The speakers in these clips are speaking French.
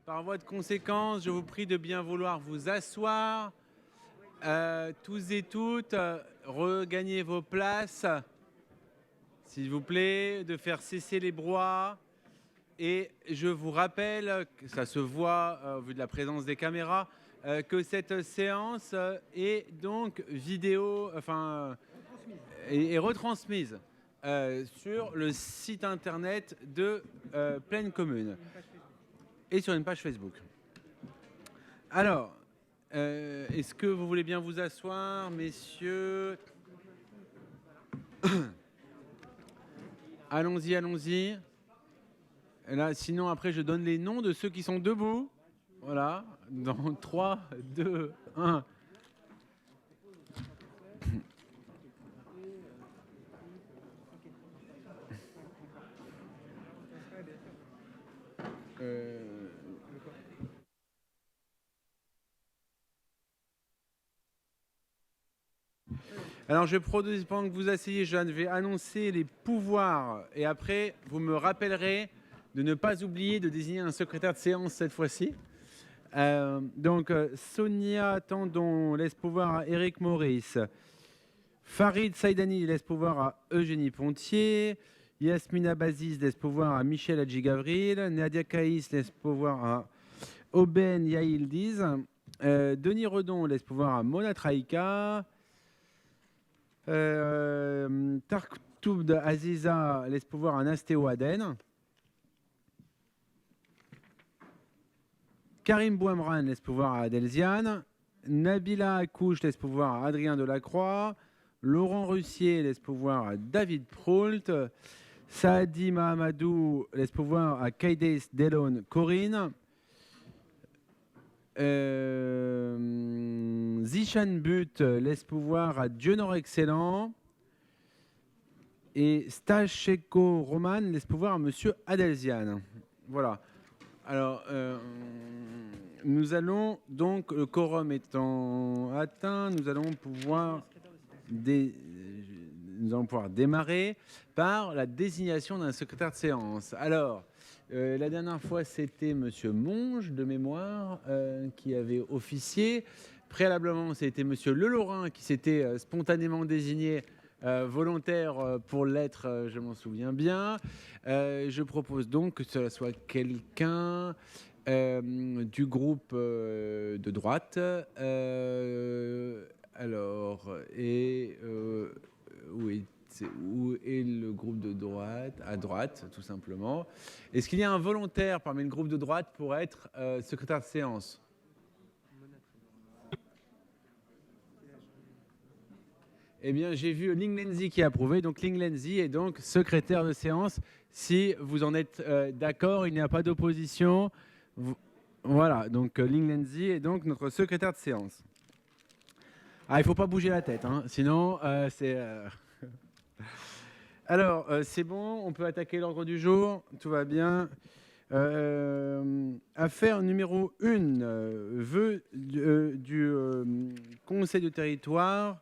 Par voie de conséquence, je vous prie de bien vouloir vous asseoir. Tous et toutes, regagnez vos places, s'il vous plaît, de faire cesser les brouhahas. Et je vous rappelle, que ça se voit au vu de la présence des caméras, que cette séance est donc vidéo, est retransmise sur le site internet de Pleine Commune et sur une page Facebook. Alors, est-ce que vous voulez bien vous asseoir, messieurs? Allons-y, allons-y. Et là, sinon, après, je donne les noms de ceux qui sont debout. Voilà, dans 3, 2, 1. Alors, pendant que vous asseyez, je vais annoncer les pouvoirs. Et après, vous me rappellerez de ne pas oublier de désigner un secrétaire de séance cette fois-ci. Sonia Tandon laisse pouvoir à Éric Maurice. Farid Saïdani laisse pouvoir à Eugénie Pontier. Yasmina Baziz laisse pouvoir à Michel Hadji-Gavril. Nadia Kaïs laisse pouvoir à Oben Yaildiz. Denis Redon laisse pouvoir à Mona Traïka. Tarktoub Aziza laisse pouvoir à Nastéo Aden. Karim Bouamran laisse pouvoir à Adelziane. Nabila Akouche laisse pouvoir à Adrien Delacroix. Laurent Russier laisse pouvoir à David Proult. Saadi Mahamadou laisse pouvoir à Kaides Delon Corinne. Zichan But laisse pouvoir à Dionor Excellent. Et Stacheko Roman laisse pouvoir à Monsieur Adelziane. Voilà. Alors, nous allons donc, le quorum étant atteint, nous allons pouvoir démarrer par la désignation d'un secrétaire de séance. Alors, la dernière fois, c'était Monsieur Monge, de mémoire, qui avait officié. Préalablement, c'était Monsieur Lelorin qui s'était spontanément désigné volontaire pour l'être, je m'en souviens bien. Je propose donc que ce soit quelqu'un du groupe de droite. Où est le groupe de droite? À droite, tout simplement. Est-ce qu'il y a un volontaire parmi le groupe de droite pour être secrétaire de séance? Eh bien, j'ai vu Ling Lenzi qui a approuvé. Donc, Ling Lenzi est donc secrétaire de séance. Si vous en êtes d'accord, il n'y a pas d'opposition. Voilà, donc Ling Lenzi est donc notre secrétaire de séance. Ah, il ne faut pas bouger la tête, hein, sinon c'est... Alors, c'est bon, on peut attaquer l'ordre du jour, tout va bien. Affaire numéro 1, vœu du Conseil de territoire,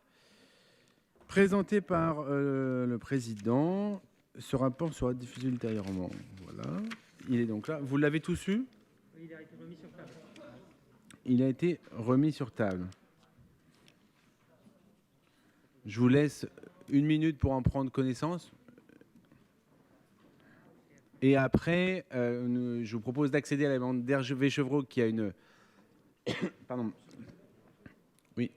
présenté par le président. Ce rapport sera diffusé ultérieurement. Voilà, il est donc là. Vous l'avez tous eu? Il a été remis sur table. Il a été remis sur table. Je vous laisse 1 minute pour en prendre connaissance. Et après, je vous propose d'accéder à l'amendement d'Hervé Chevreau qui a une... Pardon. Oui.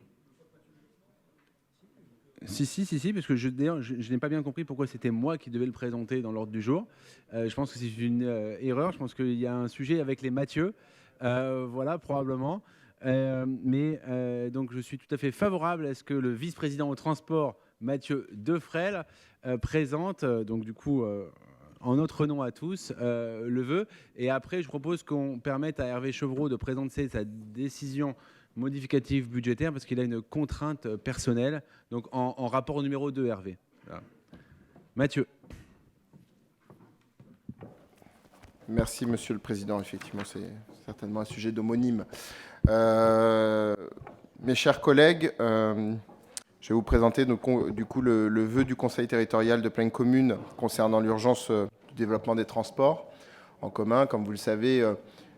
Si, parce que d'ailleurs, je n'ai pas bien compris pourquoi c'était moi qui devais le présenter dans l'ordre du jour. Je pense que c'est une erreur. Je pense qu'il y a un sujet avec les Mathieu. Voilà, probablement. Donc, je suis tout à fait favorable à ce que le vice-président au transport, Mathieu Defrel, présente, donc du coup, en notre nom à tous, le vœu. Et après, je propose qu'on permette à Hervé Chevreau de présenter sa décision modificative budgétaire parce qu'il a une contrainte personnelle. Donc, en rapport au numéro 2, Hervé. Voilà. Mathieu. Merci, Monsieur le Président. Effectivement, c'est certainement un sujet d'homonyme. Mes chers collègues, je vais vous présenter du coup le vœu du Conseil territorial de Pleine Commune concernant l'urgence du développement des transports en commun. Comme vous le savez,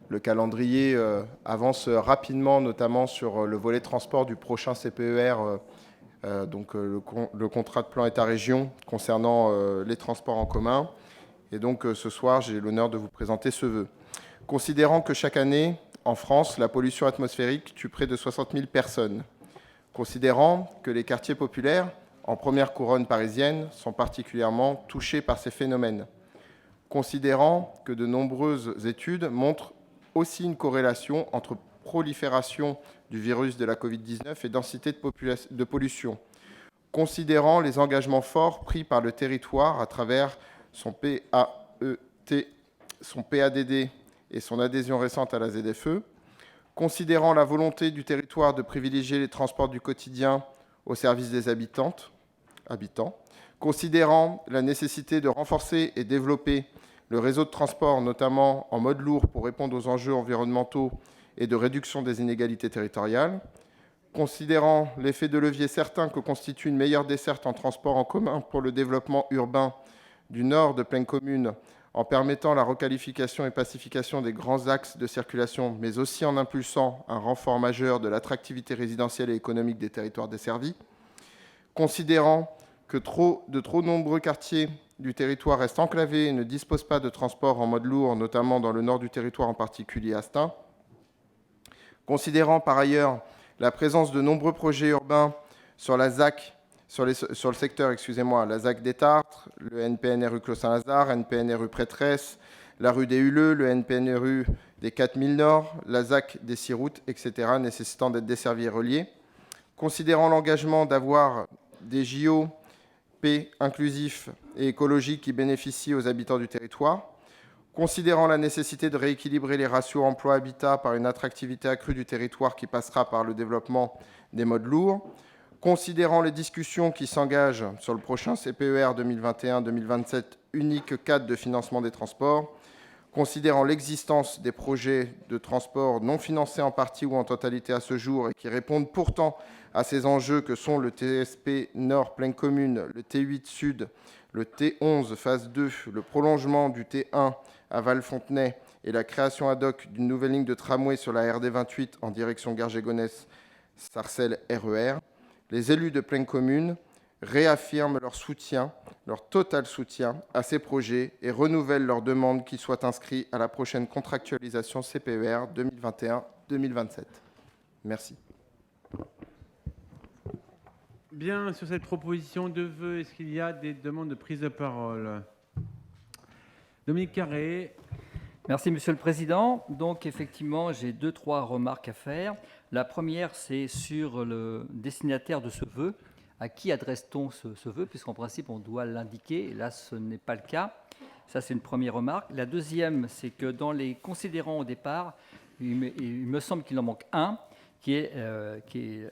le calendrier avance rapidement, notamment sur le volet transport du prochain CPER, donc le contrat de plan État-région concernant les transports en commun. Et donc ce soir, j'ai l'honneur de vous présenter ce vœu. Considérant que chaque année, en France, la pollution atmosphérique tue près de 60 000 personnes, considérant que les quartiers populaires, en première couronne parisienne, sont particulièrement touchés par ces phénomènes, considérant que de nombreuses études montrent aussi une corrélation entre prolifération du virus de la Covid-19 et densité de pollution, considérant les engagements forts pris par le territoire à travers son PAET, son PADD et son adhésion récente à la ZFE, considérant la volonté du territoire de privilégier les transports du quotidien au service des habitants, considérant la nécessité de renforcer et développer le réseau de transport, notamment en mode lourd, pour répondre aux enjeux environnementaux et de réduction des inégalités territoriales, considérant l'effet de levier certain que constitue une meilleure desserte en transport en commun pour le développement urbain du nord de Plaine Commune, en permettant la requalification et pacification des grands axes de circulation, mais aussi en impulsant un renfort majeur de l'attractivité résidentielle et économique des territoires desservis, considérant que de trop nombreux quartiers du territoire restent enclavés et ne disposent pas de transport en mode lourd, notamment dans le nord du territoire, en particulier à Stains, considérant par ailleurs la présence de nombreux projets urbains sur la ZAC, sur le secteur, la ZAC d'Étartres, le NPNRU Clos-Saint-Lazare, NPNRU Prêtresse, la rue des Huleux, le NPNRU des 4000 Nord, la ZAC des 6 routes, etc., nécessitant d'être desservis et reliés, considérant l'engagement d'avoir des JOP inclusifs et écologiques qui bénéficient aux habitants du territoire, considérant la nécessité de rééquilibrer les ratios emploi-habitat par une attractivité accrue du territoire qui passera par le développement des modes lourds, considérant les discussions qui s'engagent sur le prochain CPER 2021-2027, unique cadre de financement des transports, considérant l'existence des projets de transport non financés en partie ou en totalité à ce jour et qui répondent pourtant à ces enjeux que sont le TSP Nord Plaine Commune, le T8 Sud, le T11 phase 2, le prolongement du T1 à Val-Fontenay et la création ad hoc d'une nouvelle ligne de tramway sur la RD 28 en direction Garges-Gonesse, Sarcelles RER, les élus de Plaine Commune réaffirment leur soutien, leur total soutien à ces projets et renouvellent leur demande qu'ils soient inscrits à la prochaine contractualisation CPER 2021-2027. Merci. Bien, sur cette proposition de vœu, est-ce qu'il y a des demandes de prise de parole? Dominique Carré. Merci, Monsieur le Président. Donc, effectivement, j'ai 2-3 remarques à faire. La première, c'est sur le destinataire de ce vœu. À qui adresse-t-on ce vœu? Puisqu'en principe, on doit l'indiquer. Et là, ce n'est pas le cas. Ça, c'est une première remarque. La deuxième, c'est que dans les considérants au départ, il me semble qu'il en manque un, qui est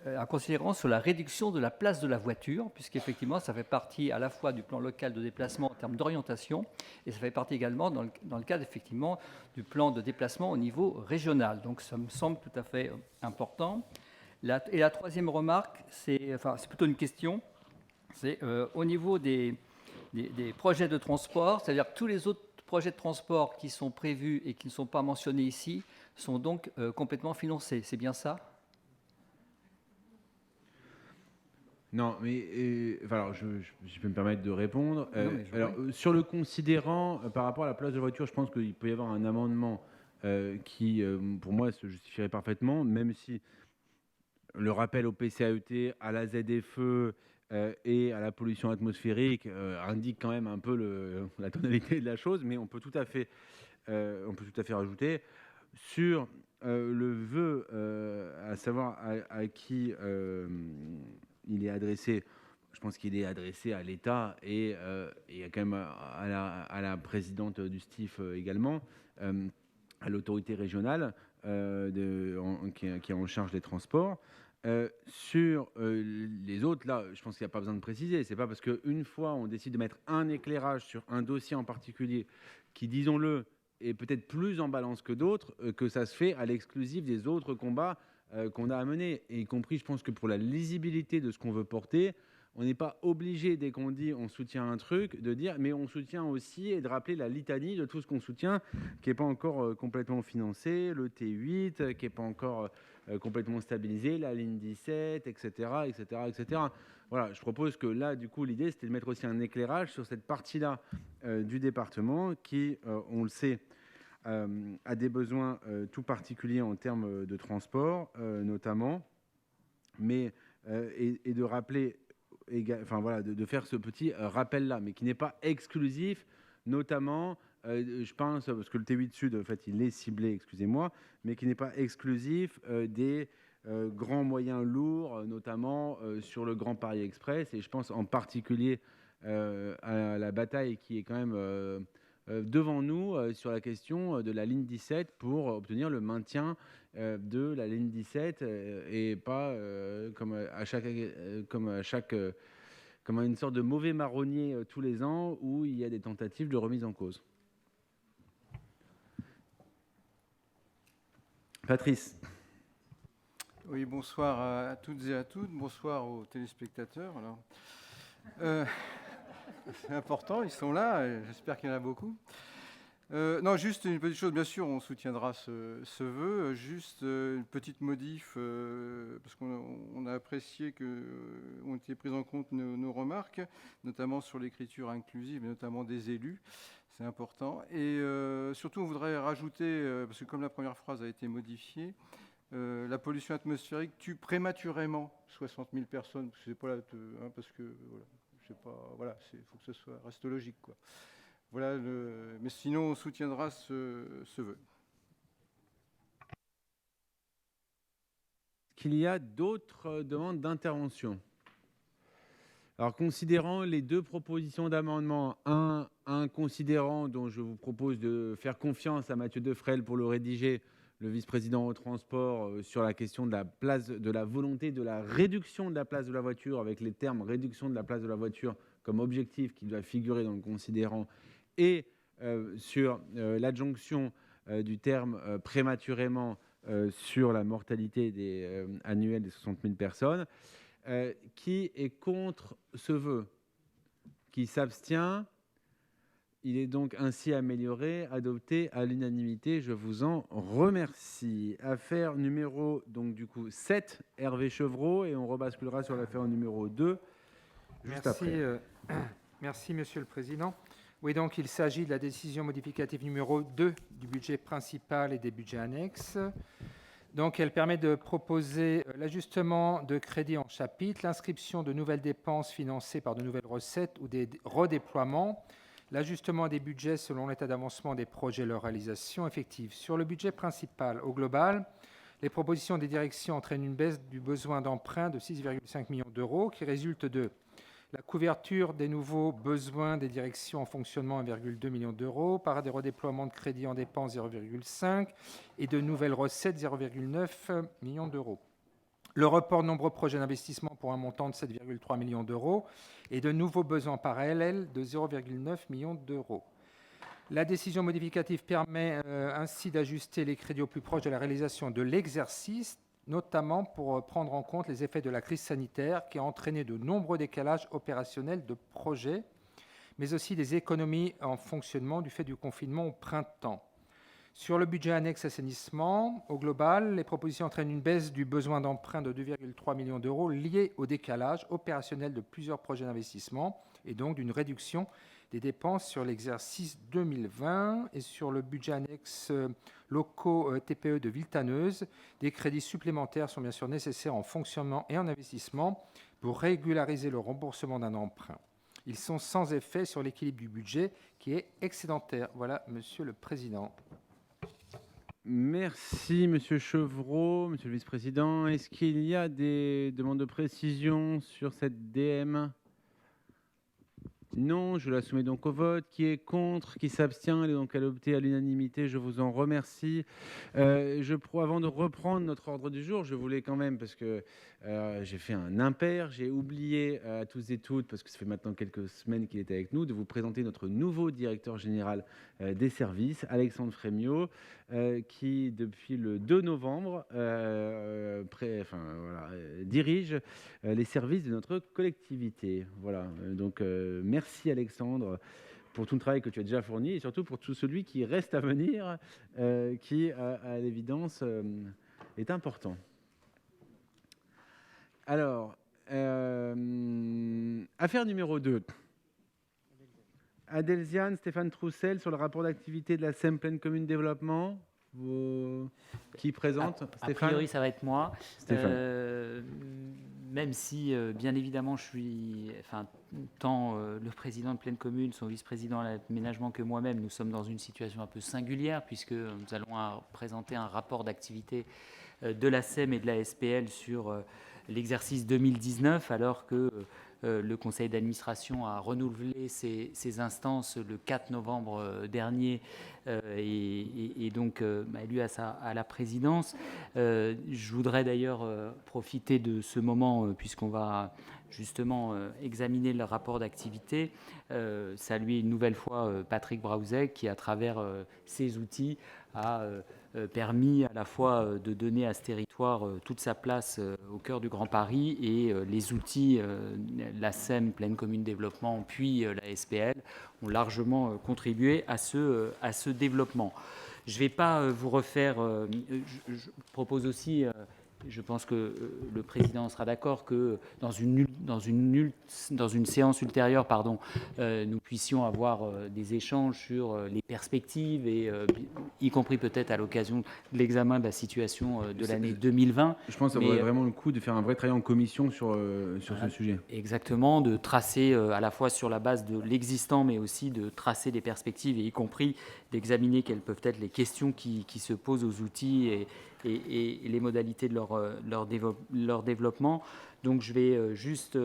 un considérant sur la réduction de la place de la voiture, puisqu'effectivement, ça fait partie à la fois du plan local de déplacement en termes d'orientation, et ça fait partie également, dans le cadre, effectivement, du plan de déplacement au niveau régional. Donc, ça me semble tout à fait important. Et la troisième remarque, c'est plutôt une question, c'est au niveau des projets de transport, c'est-à-dire que tous les autres projets de transport qui sont prévus et qui ne sont pas mentionnés ici sont donc complètement financés. C'est bien ça ? Non, mais alors, je peux me permettre de répondre. Sur le considérant, par rapport à la place de voiture, je pense qu'il peut y avoir un amendement qui, pour moi, se justifierait parfaitement, même si le rappel au PCAET, à la ZFE et à la pollution atmosphérique indique quand même un peu la tonalité de la chose, mais on peut tout à fait rajouter sur le vœu, à savoir à qui il est adressé. Je pense qu'il est adressé à l'État et quand même à la présidente du STIF également, à l'autorité régionale qui est en charge des transports. Sur les autres, là, je pense qu'il n'y a pas besoin de préciser. C'est pas parce qu'une fois on décide de mettre un éclairage sur un dossier en particulier qui, disons-le, est peut-être plus en balance que d'autres, que ça se fait à l'exclusif des autres combats qu'on a à mener, et y compris, je pense que pour la lisibilité de ce qu'on veut porter, on n'est pas obligé, dès qu'on dit on soutient un truc, de dire mais on soutient aussi et de rappeler la litanie de tout ce qu'on soutient qui n'est pas encore complètement financé, le T8 qui n'est pas encore complètement stabilisé, la ligne 17, etc., etc., etc. Voilà, je propose que là, du coup, l'idée, c'était de mettre aussi un éclairage sur cette partie-là du département qui, on le sait, a des besoins tout particuliers en termes de transport, notamment, mais et de rappeler, enfin voilà, de faire ce petit rappel-là, mais qui n'est pas exclusif, notamment, je pense, parce que le T8 Sud, en fait, il est ciblé, excusez-moi, mais qui n'est pas exclusif des grands moyens lourds, notamment sur le Grand Paris Express, et je pense en particulier à la bataille qui est quand même devant nous sur la question de la ligne 17 pour obtenir le maintien de la ligne 17 et pas comme une sorte de mauvais marronnier tous les ans où il y a des tentatives de remise en cause. Patrice. Oui, bonsoir à toutes et à tous. Bonsoir aux téléspectateurs. Alors, c'est important, ils sont là. J'espère qu'il y en a beaucoup. Non, juste une petite chose. Bien sûr, on soutiendra ce vœu. Juste une petite modif, parce qu'on a apprécié qu'ont été prises en compte nos remarques, notamment sur l'écriture inclusive, et notamment des élus. C'est important. Et surtout, on voudrait rajouter, parce que comme la première phrase a été modifiée, la pollution atmosphérique tue prématurément 60 000 personnes. C'est pas là, parce que voilà, je sais pas. Voilà, faut que ce reste logique, quoi. Voilà. Mais sinon, on soutiendra ce vœu. Est-ce qu'il y a d'autres demandes d'intervention? Alors, considérant les deux propositions d'amendement, un considérant dont je vous propose de faire confiance à Mathieu Defrel pour le rédiger, le vice-président au transport, sur la question de la place, de la volonté de la réduction de la place de la voiture, avec les termes réduction de la place de la voiture comme objectif qui doit figurer dans le considérant, et sur l'adjonction du terme prématurément sur la mortalité annuelle des 60 000 personnes. Qui est contre ce vœu? Qui s'abstient? Il est donc ainsi amélioré, adopté à l'unanimité. Je vous en remercie. Affaire numéro donc, du coup, 7, Hervé Chevreau, et on rebasculera sur l'affaire numéro 2 juste après. Merci, Monsieur le Président. Oui, donc il s'agit de la décision modificative numéro 2 du budget principal et des budgets annexes. Donc, elle permet de proposer l'ajustement de crédits en chapitre, l'inscription de nouvelles dépenses financées par de nouvelles recettes ou des redéploiements, l'ajustement des budgets selon l'état d'avancement des projets et leur réalisation effective. Sur le budget principal, au global, les propositions des directions entraînent une baisse du besoin d'emprunt de 6,5 millions d'euros qui résulte de la couverture des nouveaux besoins des directions en fonctionnement 1,2 million d'euros par des redéploiements de crédits en dépenses 0,5 et de nouvelles recettes 0,9 millions d'euros. Le report de nombreux projets d'investissement pour un montant de 7,3 millions d'euros et de nouveaux besoins parallèles de 0,9 millions d'euros. La décision modificative permet ainsi d'ajuster les crédits au plus proche de la réalisation de l'exercice, notamment pour prendre en compte les effets de la crise sanitaire qui a entraîné de nombreux décalages opérationnels de projets, mais aussi des économies en fonctionnement du fait du confinement au printemps. Sur le budget annexe assainissement, au global, les propositions entraînent une baisse du besoin d'emprunt de 2,3 millions d'euros lié au décalage opérationnel de plusieurs projets d'investissement et donc d'une réduction des dépenses sur l'exercice 2020. Et sur le budget annexe locaux TPE de Villetaneuse, des crédits supplémentaires sont bien sûr nécessaires en fonctionnement et en investissement pour régulariser le remboursement d'un emprunt. Ils sont sans effet sur l'équilibre du budget qui est excédentaire. Voilà, Monsieur le Président. Merci, Monsieur Chevreau, Monsieur le Vice-président. Est-ce qu'il y a des demandes de précision sur cette DM? Non, je la soumets donc au vote. Qui est contre? Qui s'abstient? Elle est donc adoptée à l'unanimité. Je vous en remercie. Avant de reprendre notre ordre du jour, je voulais quand même, parce que j'ai fait un impair, j'ai oublié à tous et toutes, parce que ça fait maintenant quelques semaines qu'il est avec nous, de vous présenter notre nouveau directeur général des services, Alexandre Frémiot, qui, depuis le 2 novembre, dirige les services de notre collectivité. Voilà, donc merci Alexandre pour tout le travail que tu as déjà fourni et surtout pour tout celui qui reste à venir, qui, à l'évidence, est important. Alors, affaire numéro 2. Adelziane, Stéphane Troussel, sur le rapport d'activité de la SEM Pleine Commune Développement. Qui présente A priori, ça va être moi. Stéphane. Même si, bien évidemment, je suis, tant le président de Pleine Commune, son vice-président à l'aménagement que moi-même, nous sommes dans une situation un peu singulière puisque nous allons présenter un rapport d'activité de la SEM et de la SPL sur l'exercice 2019, alors que le conseil d'administration a renouvelé ses instances le 4 novembre dernier et donc élu à la présidence. Je voudrais d'ailleurs profiter de ce moment, puisqu'on va justement examiner le rapport d'activité, saluer une nouvelle fois Patrick Braouzek qui, à travers ses outils, a permis à la fois de donner à ce territoire toute sa place au cœur du Grand Paris et les outils, la SEM, Pleine Commune Développement, puis la SPL, ont largement contribué à ce développement. Je ne vais pas vous refaire, je propose aussi, je pense que le président sera d'accord, que dans une séance ultérieure, nous puissions avoir des échanges sur les perspectives, et y compris peut-être à l'occasion de l'examen de la situation de l'année 2020. Je pense que ça vaudrait vraiment le coup de faire un vrai travail en commission sur ce sujet. Exactement, de tracer à la fois sur la base de l'existant, mais aussi de tracer des perspectives, et y compris d'examiner quelles peuvent être les questions qui se posent aux outils et les modalités de leur développement. Donc je vais juste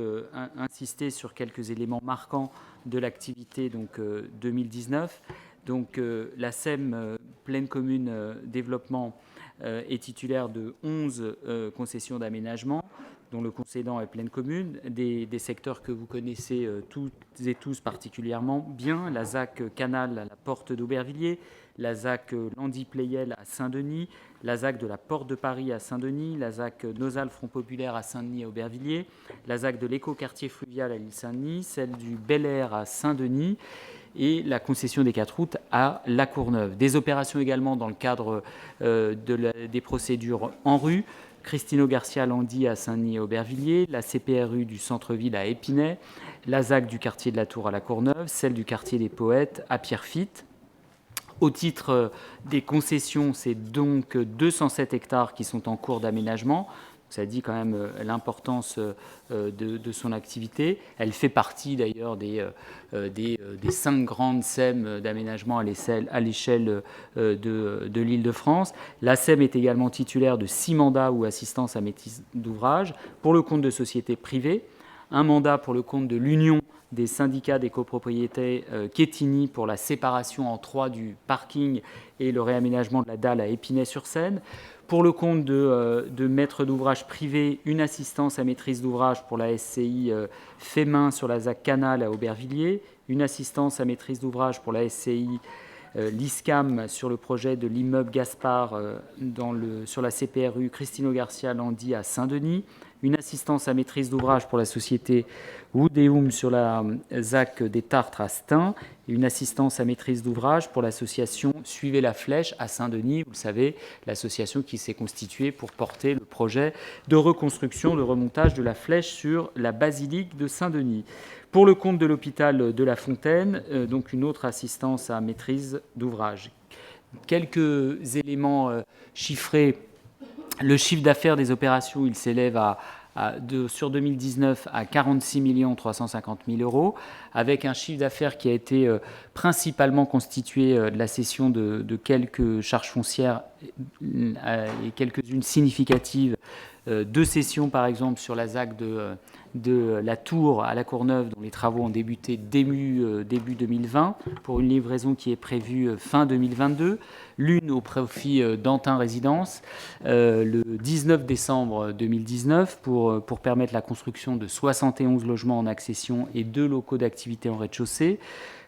insister sur quelques éléments marquants de l'activité 2019. Donc la SEM Pleine Commune Développement est titulaire de 11 concessions d'aménagement, dont le concédant est Pleine Commune, des secteurs que vous connaissez toutes et tous particulièrement bien, la ZAC Canal à la Porte d'Aubervilliers, la ZAC Landy-Pleyel à Saint-Denis, la ZAC de la Porte de Paris à Saint-Denis, la ZAC Nozal Front Populaire à Saint-Denis et Aubervilliers, la ZAC de l'écoquartier fluvial à l'île Saint-Denis, celle du Bel Air à Saint-Denis et la concession des 4 routes à La Courneuve. Des opérations également dans le cadre des procédures en rue, Christino Garcia Landy à Saint-Denis et Aubervilliers, la CPRU du centre-ville à Épinay, la ZAC du quartier de la Tour à La Courneuve, celle du quartier des Poètes à Pierrefitte. Au titre des concessions, c'est donc 207 hectares qui sont en cours d'aménagement. Ça dit quand même l'importance de son activité. Elle fait partie d'ailleurs des 5 grandes SEM d'aménagement à l'échelle de l'Île-de-France. La SEM est également titulaire de 6 mandats ou assistance à maîtrise d'ouvrage pour le compte de sociétés privées, un mandat pour le compte de l'Union des syndicats des copropriétés Quetigny pour la séparation en 3 du parking et le réaménagement de la dalle à Épinay-sur-Seine. Pour le compte de maître d'ouvrage privé, une assistance à maîtrise d'ouvrage pour la SCI Fémin sur la ZAC Canal à Aubervilliers, une assistance à maîtrise d'ouvrage pour la SCI l'ISCAM sur le projet de l'immeuble Gaspard sur la CPRU Christino Garcia Landy à Saint-Denis, une assistance à maîtrise d'ouvrage pour la société Woodeum sur la ZAC des Tartres à Stein, et une assistance à maîtrise d'ouvrage pour l'association Suivez la Flèche à Saint-Denis, vous le savez, l'association qui s'est constituée pour porter le projet de reconstruction, de remontage de la flèche sur la basilique de Saint-Denis. Pour le compte de l'hôpital de La Fontaine, donc une autre assistance à maîtrise d'ouvrage. Quelques éléments chiffrés. Le chiffre d'affaires des opérations, il s'élève sur 2019 à 46 350 000 euros, avec un chiffre d'affaires qui a été principalement constitué de la cession de quelques charges foncières et quelques-unes significatives. 2 cessions, par exemple, sur la ZAC de la Tour à La Courneuve, dont les travaux ont débuté début 2020, pour une livraison qui est prévue fin 2022. L'une au profit d'Antin Résidence, le 19 décembre 2019, pour permettre la construction de 71 logements en accession et 2 locaux d'activité en rez-de-chaussée.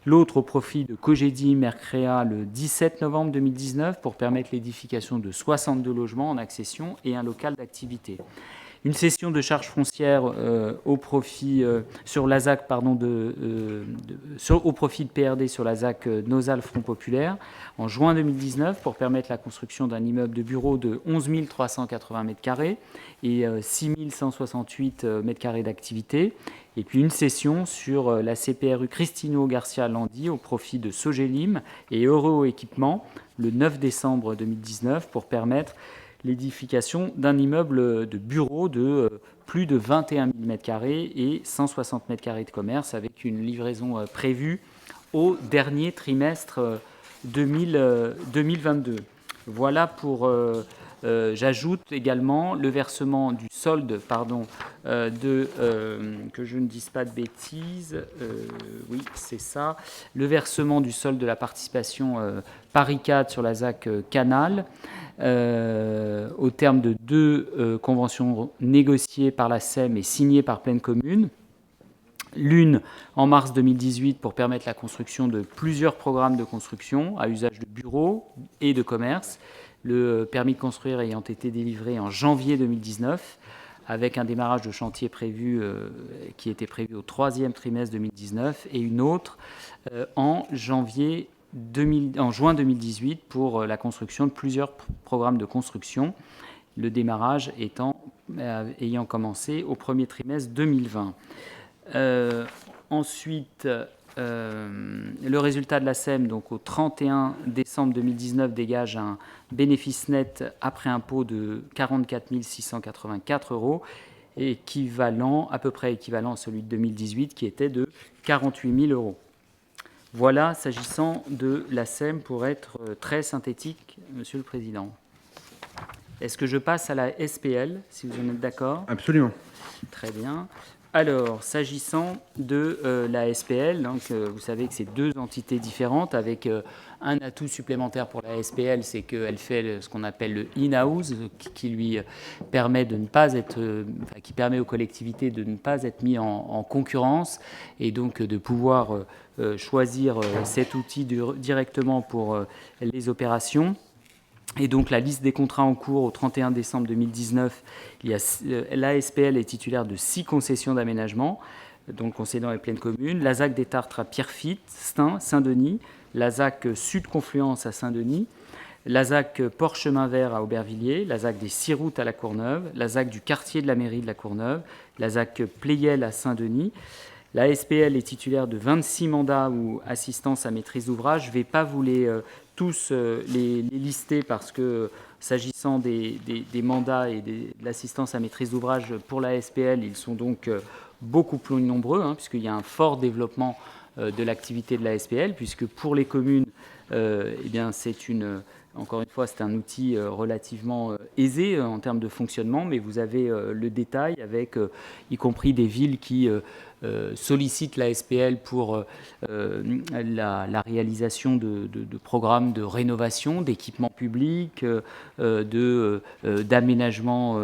l'autre au profit de Cogedi Mercréa le 17 novembre 2019 pour permettre l'édification de 62 logements en accession et un local d'activité. Une cession de charges foncières au profit sur la ZAC, au profit de PRD sur la ZAC Nosal Front Populaire en juin 2019 pour permettre la construction d'un immeuble de bureau de 11 380 m² et 6 168 m² d'activité. Et puis une cession sur la CPRU Cristino Garcia Landi au profit de Sogelim et Euroéquipement le 9 décembre 2019 pour permettre l'édification d'un immeuble de bureau de plus de 21 000 m² et 160 m² de commerce avec une livraison prévue au dernier trimestre 2022. Voilà pour... j'ajoute également le versement du solde, que je ne dise pas de bêtises, oui c'est ça, le versement du solde de la participation Paris 4 sur la ZAC Canal, au terme de 2 conventions négociées par la SEM et signées par Plaine Commune. L'une en mars 2018 pour permettre la construction de plusieurs programmes de construction à usage de bureaux et de commerce, le permis de construire ayant été délivré en janvier 2019, avec un démarrage de chantier prévu, qui était prévu au 3e trimestre 2019, et une autre en juin 2018 pour la construction de plusieurs programmes de construction, le démarrage ayant commencé au 1er trimestre 2020. Ensuite, le résultat de la SEM, donc au 31 décembre 2019, dégage un bénéfice net après impôt de 44 684 €, à peu près équivalent à celui de 2018 qui était de 48 000 €. Voilà, s'agissant de la SEM, pour être très synthétique, Monsieur le Président. Est-ce que je passe à la SPL, si vous en êtes d'accord? Absolument. Très bien. Alors, s'agissant de la SPL, donc, vous savez que c'est 2 entités différentes avec un atout supplémentaire pour la SPL, c'est qu'elle fait ce qu'on appelle le in-house, qui lui permet de ne pas être, qui permet aux collectivités de ne pas être mis en concurrence et donc de pouvoir choisir cet outil directement pour les opérations. Et donc la liste des contrats en cours au 31 décembre 2019, l'ASPL est titulaire de 6 concessions d'aménagement, donc concédant les Plaine Commune, la ZAC des Tartres à Pierrefitte, Stein, Saint-Denis, la ZAC Sud Confluence à Saint-Denis, la ZAC Port Chemin Vert à Aubervilliers, la ZAC des 6 routes à La Courneuve, la ZAC du quartier de la mairie de La Courneuve, la ZAC Pleyel à Saint-Denis. La SPL est titulaire de 26 mandats ou assistance à maîtrise d'ouvrage. Je ne vais pas vous tous les lister parce que s'agissant des mandats et de l'assistance à maîtrise d'ouvrage pour la SPL, ils sont donc beaucoup plus nombreux, puisqu'il y a un fort développement de l'activité de la SPL, puisque pour les communes, encore une fois, c'est un outil relativement aisé en termes de fonctionnement, mais vous avez le détail avec y compris des villes qui sollicitent la SPL pour la réalisation de programmes de rénovation, d'équipements publics, d'aménagement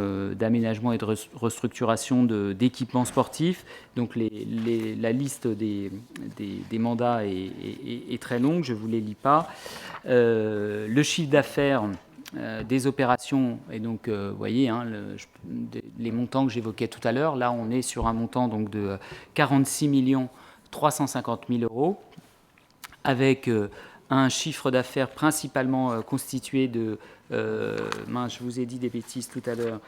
et de restructuration d'équipements sportifs. Donc la liste des mandats est très longue, je ne vous les lis pas. Le chiffre d'affaires des opérations, et donc vous voyez les montants que j'évoquais tout à l'heure, là on est sur un montant donc de 46 350 000 €, avec un chiffre d'affaires principalement constitué de, je vous ai dit des bêtises tout à l'heure,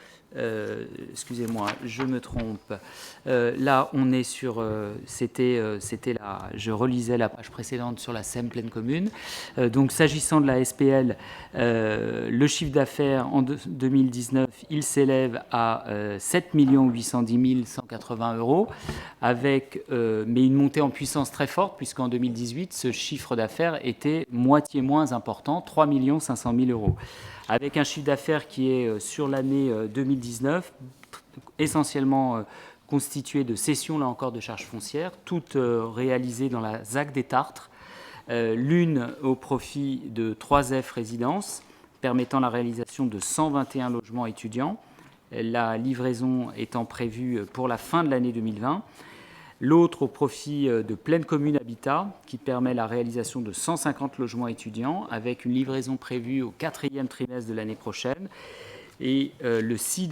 excusez-moi, je me trompe. Là, on est sur, je relisais la page précédente sur la SEM Plaine Commune. Donc, s'agissant de la SPL, le chiffre d'affaires en 2019, il s'élève à 7 810 180 €, avec, mais une montée en puissance très forte, puisqu'en 2018, ce chiffre d'affaires était moitié moins important, 3 500 000 €. Avec un chiffre d'affaires qui est sur l'année 2019, essentiellement constitué de cessions, là encore, de charges foncières, toutes réalisées dans la ZAC des Tartres, l'une au profit de 3F Résidences, permettant la réalisation de 121 logements étudiants, la livraison étant prévue pour la fin de l'année 2020. l'autre au profit de Pleine Commune Habitat, qui permet la réalisation de 150 logements étudiants, avec une livraison prévue au 4e trimestre de l'année prochaine, et le 6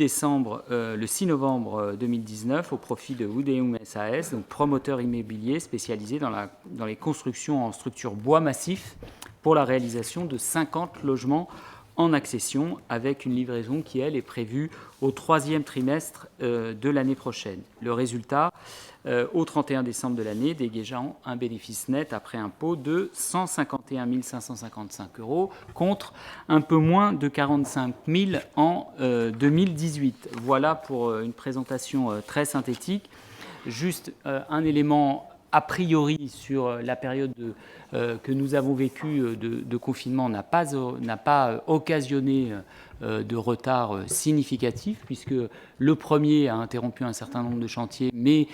novembre 2019 au profit de Woodeum SAS, donc promoteur immobilier spécialisé dans les constructions en structure bois massif pour la réalisation de 50 logements en accession, avec une livraison qui, elle, est prévue au 3e trimestre de l'année prochaine. Le résultat, au 31 décembre de l'année, dégageant un bénéfice net après impôt de 151 555 € contre un peu moins de 45 000 en 2018. Voilà pour une présentation très synthétique. Juste un élément a priori sur la période que nous avons vécue de confinement n'a pas occasionné de retard significatif, puisque le premier a interrompu un certain nombre de chantiers, mais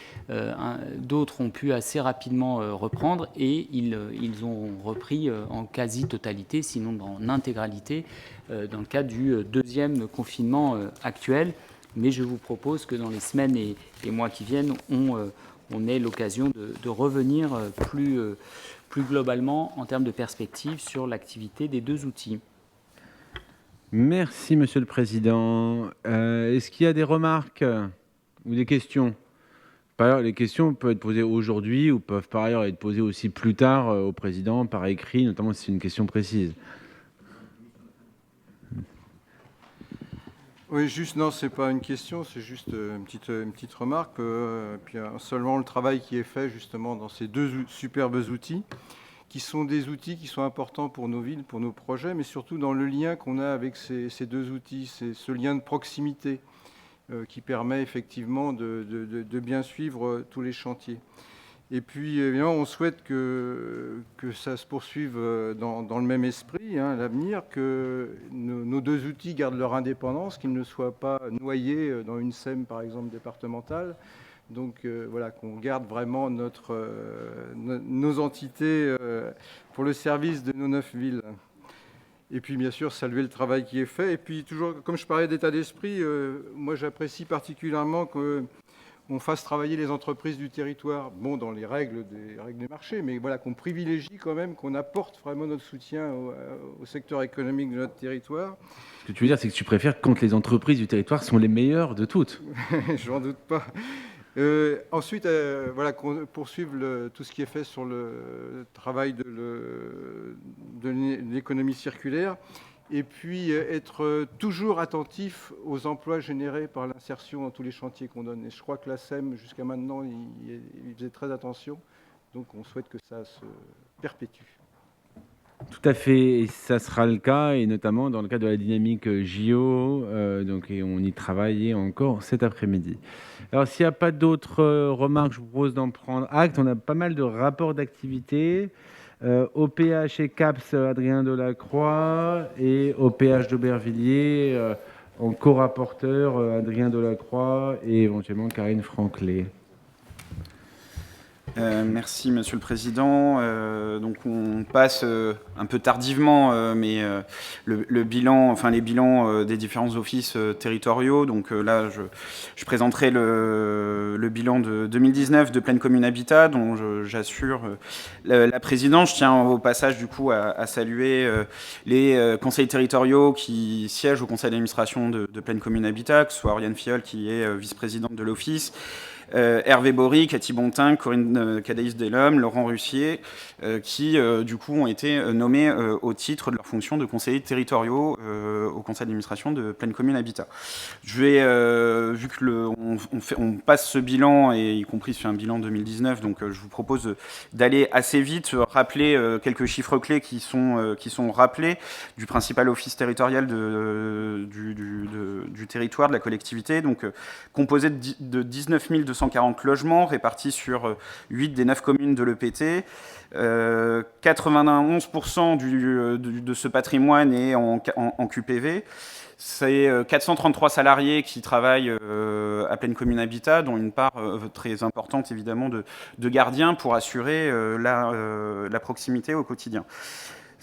d'autres ont pu assez rapidement reprendre, et ils ont repris en quasi-totalité, sinon en intégralité, dans le cadre du deuxième confinement actuel. Mais je vous propose que dans les semaines et mois qui viennent, on ait l'occasion de revenir plus globalement en termes de perspective sur l'activité des deux outils. Merci, Monsieur le Président. Est-ce qu'il y a des remarques ou des questions? Par ailleurs, les questions peuvent être posées aujourd'hui ou peuvent par ailleurs être posées aussi plus tard au Président par écrit, notamment si c'est une question précise. Oui, juste, non, c'est pas une question, c'est juste une petite remarque. Puis seulement le travail qui est fait justement dans ces deux superbes outils, qui sont des outils qui sont importants pour nos villes, pour nos projets, mais surtout dans le lien qu'on a avec ces deux outils, c'est ce lien de proximité qui permet effectivement de bien suivre tous les chantiers. Et puis, évidemment, on souhaite que ça se poursuive dans le même esprit, à l'avenir, que nos deux outils gardent leur indépendance, qu'ils ne soient pas noyés dans une SEM, par exemple, départementale. Donc, voilà, qu'on garde vraiment nos entités pour le service de nos 9 villes. Et puis, bien sûr, saluer le travail qui est fait. Et puis, toujours, comme je parlais d'état d'esprit, moi, j'apprécie particulièrement qu'on fasse travailler les entreprises du territoire, bon, dans les règles du marché, mais voilà, qu'on privilégie quand même, qu'on apporte vraiment notre soutien au secteur économique de notre territoire. Ce que tu veux dire, c'est que tu préfères quand les entreprises du territoire sont les meilleures de toutes. J'en doute pas. Ensuite, voilà, qu'on poursuive tout ce qui est fait sur le travail de l'économie circulaire, et puis être toujours attentif aux emplois générés par l'insertion dans tous les chantiers qu'on donne. Et je crois que la SEM, jusqu'à maintenant, il faisait très attention. Donc on souhaite que ça se perpétue. Tout à fait, et ça sera le cas, et notamment dans le cadre de la dynamique JO, et on y travaille encore cet après-midi. Alors, s'il n'y a pas d'autres remarques, je vous propose d'en prendre acte. On a pas mal de rapports d'activité. OPH et CAPS, Adrien Delacroix, et OPH d'Aubervilliers, en co-rapporteur, Adrien Delacroix et éventuellement Karine Franclet. Merci Monsieur le Président. Donc on passe un peu tardivement, mais le bilan, enfin les bilans des différents offices territoriaux. Donc là, je présenterai le bilan de 2019 de Pleine Commune Habitat, dont j'assure la présidence. Je tiens au passage du coup à saluer les conseils territoriaux qui siègent au conseil d'administration de Pleine Commune Habitat, que ce soit Oriane Fiol qui est vice-présidente de l'office, Hervé Bory, Cathy Bontin, Corinne Cadaïs-Delhomme, Laurent Russier, qui du coup ont été nommés au titre de leur fonction de conseillers territoriaux au conseil d'administration de Pleine Commune Habitat. Je vais, vu que on passe ce bilan, et y compris sur un bilan 2019, donc je vous propose d'aller assez vite, rappeler quelques chiffres clés qui sont rappelés du principal office territorial du territoire, de la collectivité, donc composé de 19 240 logements répartis sur 8 des 9 communes de l'EPT. 91% de ce patrimoine est en QPV. C'est 433 salariés qui travaillent à Pleine Commune Habitat, dont une part très importante évidemment de gardiens pour assurer la proximité au quotidien.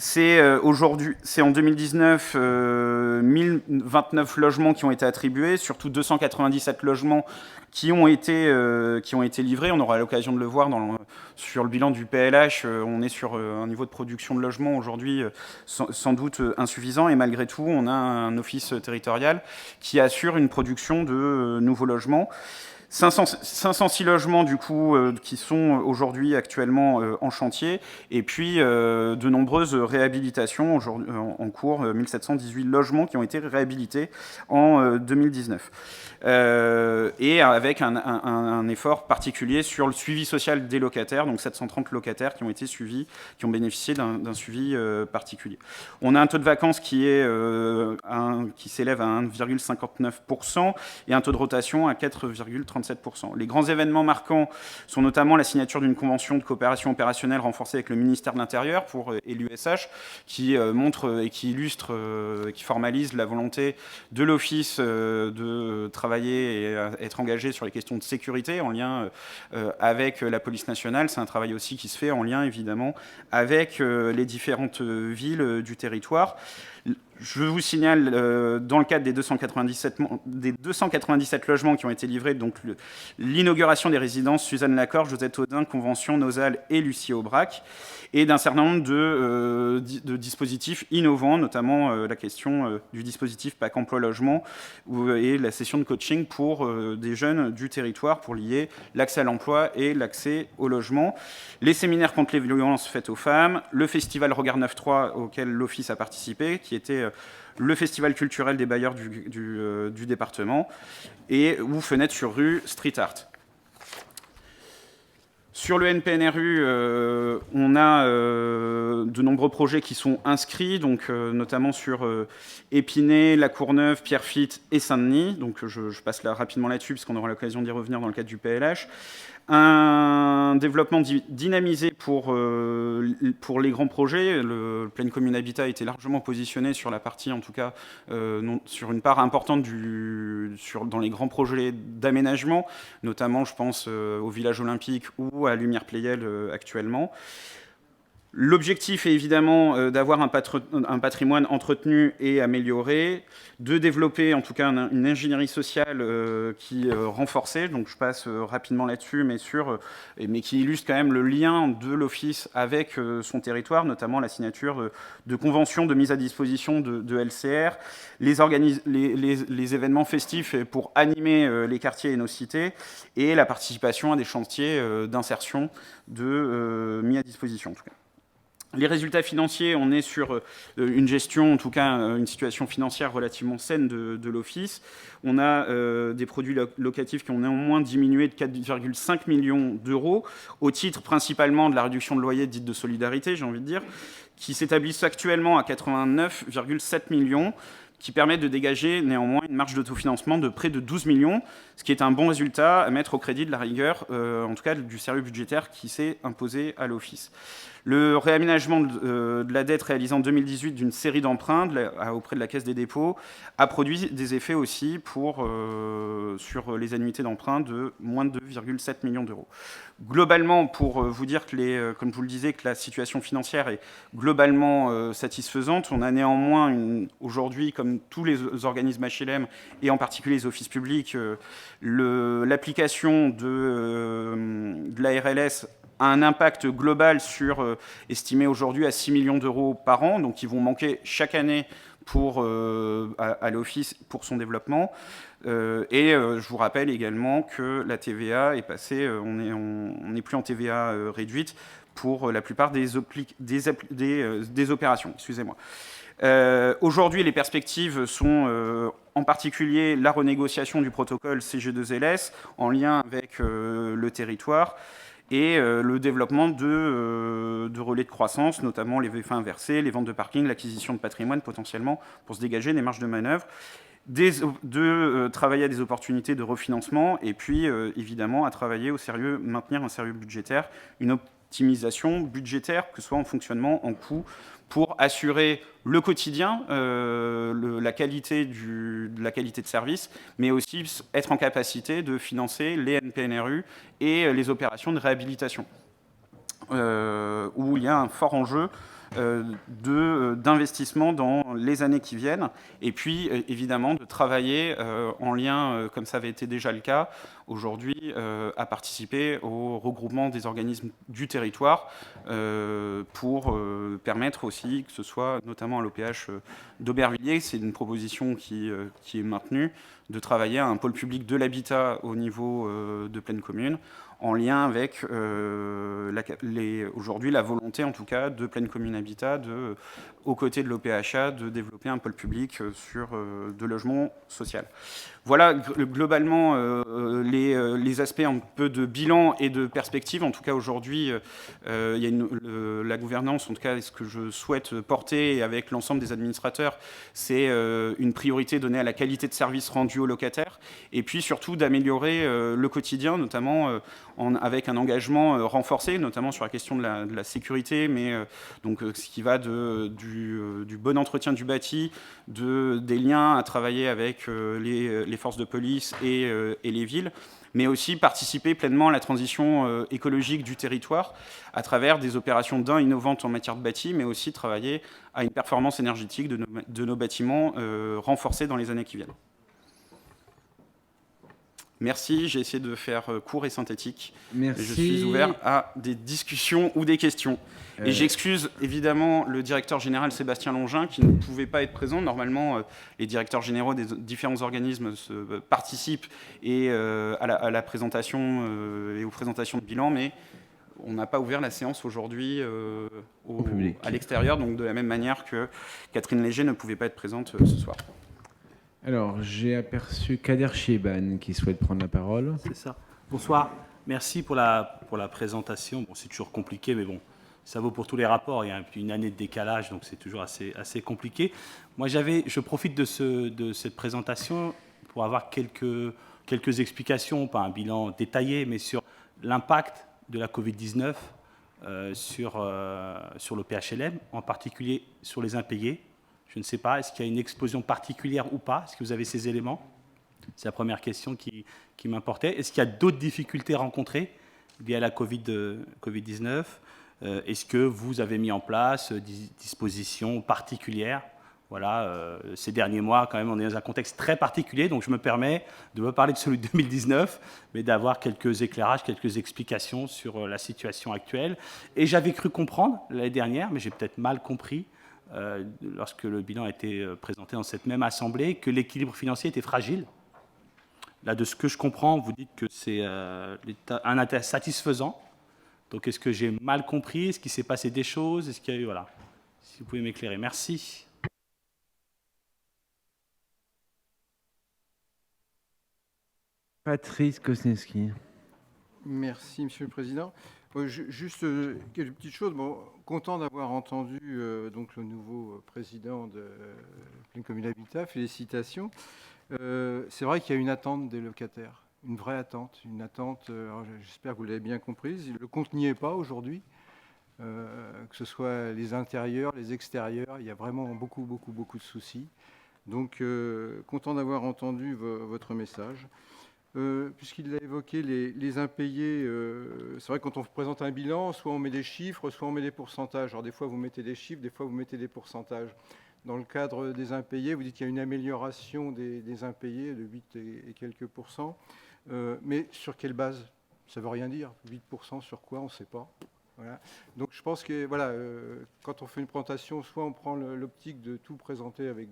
C'est aujourd'hui, c'est en 2019, 1029 logements qui ont été attribués, surtout 297 logements qui ont été livrés. On aura l'occasion de le voir sur le bilan du PLH. On est sur un niveau de production de logements aujourd'hui sans doute insuffisant, et malgré tout, on a un office territorial qui assure une production de nouveaux logements. 506 logements du coup qui sont aujourd'hui actuellement en chantier, et puis de nombreuses réhabilitations en cours, 1718 logements qui ont été réhabilités en 2019. Et avec un effort particulier sur le suivi social des locataires, donc 730 locataires qui ont été suivis, qui ont bénéficié d'un suivi particulier. On a un taux de vacances qui s'élève à 1,59% et un taux de rotation à 4,37%. Les grands événements marquants sont notamment la signature d'une convention de coopération opérationnelle renforcée avec le ministère de l'Intérieur et l'USH, qui montre et qui illustre, qui formalise la volonté de l'Office de travailler et être engagé sur les questions de sécurité en lien avec la police nationale. C'est un travail aussi qui se fait en lien évidemment avec les différentes villes du territoire. Je vous signale, dans le cadre des 297 logements qui ont été livrés, donc l'inauguration des résidences Suzanne Lacorte, Josette Audin, Convention, Nozal et Lucie Aubrac, et d'un certain nombre de dispositifs innovants, notamment la question du dispositif PAC Emploi Logement et la session de coaching pour des jeunes du territoire pour lier l'accès à l'emploi et l'accès au logement, les séminaires contre les violences faites aux femmes, le festival Regard 9.3 auquel l'Office a participé, qui était le festival culturel des bailleurs du département, ou Fenêtre sur rue Street Art. Sur le NPNRU, on a de nombreux projets qui sont inscrits, donc, notamment sur Épinay, La Courneuve, Pierrefitte et Saint-Denis. Donc je passe rapidement là-dessus, parce qu'on aura l'occasion d'y revenir dans le cadre du PLH. Un développement dynamisé pour les grands projets. Le Pleine Commune Habitat a été largement positionné sur la partie, en tout cas, sur une part importante dans les grands projets d'aménagement, notamment, je pense, au Village Olympique ou à Lumière Pleyel actuellement. L'objectif est évidemment d'avoir un patrimoine entretenu et amélioré, de développer en tout cas une ingénierie sociale qui est renforcée, donc je passe rapidement là-dessus, mais qui illustre quand même le lien de l'Office avec son territoire, notamment la signature de conventions de mise à disposition de LCR, les événements festifs pour animer les quartiers et nos cités, et la participation à des chantiers d'insertion mis à disposition en tout cas. Les résultats financiers, on est sur une gestion, en tout cas une situation financière relativement saine de l'Office. On a des produits locatifs qui ont néanmoins diminué de 4,5 millions d'euros, au titre principalement de la réduction de loyer dite de solidarité, j'ai envie de dire, qui s'établissent actuellement à 89,7 millions, qui permet de dégager néanmoins une marge d'autofinancement de près de 12 millions, ce qui est un bon résultat à mettre au crédit de la rigueur, en tout cas du sérieux budgétaire qui s'est imposé à l'Office. Le réaménagement de la dette réalisée en 2018 d'une série d'emprunts auprès de la Caisse des dépôts a produit des effets aussi sur les annuités d'emprunt de moins de 2,7 millions d'euros. Globalement, pour vous dire que, comme je vous le disais, que la situation financière est globalement satisfaisante, on a néanmoins aujourd'hui, comme tous les organismes HLM et en particulier les offices publics, l'application de la RLS a un impact global estimé aujourd'hui à 6 millions d'euros par an, donc qui vont manquer chaque année à l'Office pour son développement. Je vous rappelle également que la TVA est passée, on n'est plus en TVA réduite pour la plupart des opérations. Excusez-moi. Aujourd'hui, les perspectives sont en particulier la renégociation du protocole CG2LS en lien avec le territoire, et le développement de relais de croissance, notamment les VFA inversés, les ventes de parking, l'acquisition de patrimoine potentiellement pour se dégager des marges de manœuvre, travailler à des opportunités de refinancement, et puis évidemment à travailler maintenir un sérieux budgétaire, une optimisation budgétaire, que ce soit en fonctionnement, en coût, pour assurer le quotidien, la qualité de service, mais aussi être en capacité de financer les NPNRU et les opérations de réhabilitation, où il y a un fort enjeu d'investissement dans les années qui viennent, et puis évidemment de travailler en lien, comme ça avait été déjà le cas aujourd'hui, à participer au regroupement des organismes du territoire pour permettre aussi que ce soit notamment à l'OPH d'Aubervilliers, c'est une proposition qui est maintenue, de travailler à un pôle public de l'habitat au niveau de Plaine Commune, en lien avec aujourd'hui la volonté, en tout cas, de Plaine Commune Habitat, aux côtés de l'OPHA, de développer un pôle public sur de logement social. Voilà globalement les aspects un peu de bilan et de perspective. En tout cas, aujourd'hui, il y a la gouvernance, en tout cas, ce que je souhaite porter avec l'ensemble des administrateurs, c'est une priorité donnée à la qualité de service rendu aux locataires, et puis surtout d'améliorer le quotidien, notamment avec un engagement renforcé, notamment sur la question de la sécurité, mais donc ce qui va du bon entretien du bâti, des liens à travailler avec les forces de police et les villes, mais aussi participer pleinement à la transition écologique du territoire à travers des opérations innovantes en matière de bâti, mais aussi travailler à une performance énergétique de nos bâtiments renforcée dans les années qui viennent. Merci, j'ai essayé de faire court et synthétique. Merci. Et je suis ouvert à des discussions ou des questions. Et j'excuse évidemment le directeur général Sébastien Longin qui ne pouvait pas être présent. Normalement, les directeurs généraux des différents organismes participent à la présentation et aux présentations de bilan, mais on n'a pas ouvert la séance aujourd'hui à l'extérieur, donc de la même manière que Catherine Léger ne pouvait pas être présente ce soir. Alors, j'ai aperçu Kader Chieban qui souhaite prendre la parole. C'est ça. Bonsoir. Merci pour la présentation. Bon, c'est toujours compliqué, mais bon, ça vaut pour tous les rapports. Il y a une année de décalage, donc c'est toujours assez compliqué. Moi, je profite de cette présentation pour avoir quelques explications, pas un bilan détaillé, mais sur l'impact de la Covid-19 sur l'OPHLM, en particulier sur les impayés. Je ne sais pas, est-ce qu'il y a une explosion particulière ou pas? Est-ce que vous avez ces éléments? C'est la première question qui m'importait. Est-ce qu'il y a d'autres difficultés rencontrées liées à la Covid-19? Est-ce que vous avez mis en place des dispositions particulières? Voilà, ces derniers mois, quand même, on est dans un contexte très particulier, donc je me permets de ne pas parler de celui de 2019, mais d'avoir quelques éclairages, quelques explications sur la situation actuelle. Et j'avais cru comprendre l'année dernière, mais j'ai peut-être mal compris, lorsque le bilan a été présenté dans cette même assemblée, que l'équilibre financier était fragile. Là, de ce que je comprends, vous dites que c'est un intérêt satisfaisant. Donc, est-ce que j'ai mal compris? Est-ce qu'il s'est passé des choses? Est-ce qu'il y a eu... Voilà. Si vous pouvez m'éclairer. Merci. Patrice Kosneski. Merci, Monsieur le Président. Juste quelques petites choses. Bon, content d'avoir entendu donc le nouveau président de Plaine Commune Habitat. Félicitations. C'est vrai qu'il y a une attente des locataires, une vraie attente, j'espère que vous l'avez bien comprise. Le compte n'y est pas aujourd'hui, que ce soit les intérieurs, les extérieurs. Il y a vraiment beaucoup de soucis. Donc, content d'avoir entendu votre message. Puisqu'il a évoqué les impayés, c'est vrai que quand on présente un bilan, soit on met des chiffres, soit on met des pourcentages. Alors des fois vous mettez des chiffres, des fois vous mettez des pourcentages. Dans le cadre des impayés, vous dites qu'il y a une amélioration des impayés de 8 et quelques pourcents. Mais sur quelle base? Ça ne veut rien dire. 8% sur quoi? On ne sait pas. Voilà. Donc je pense que voilà, quand on fait une présentation, soit on prend l'optique de tout présenter avec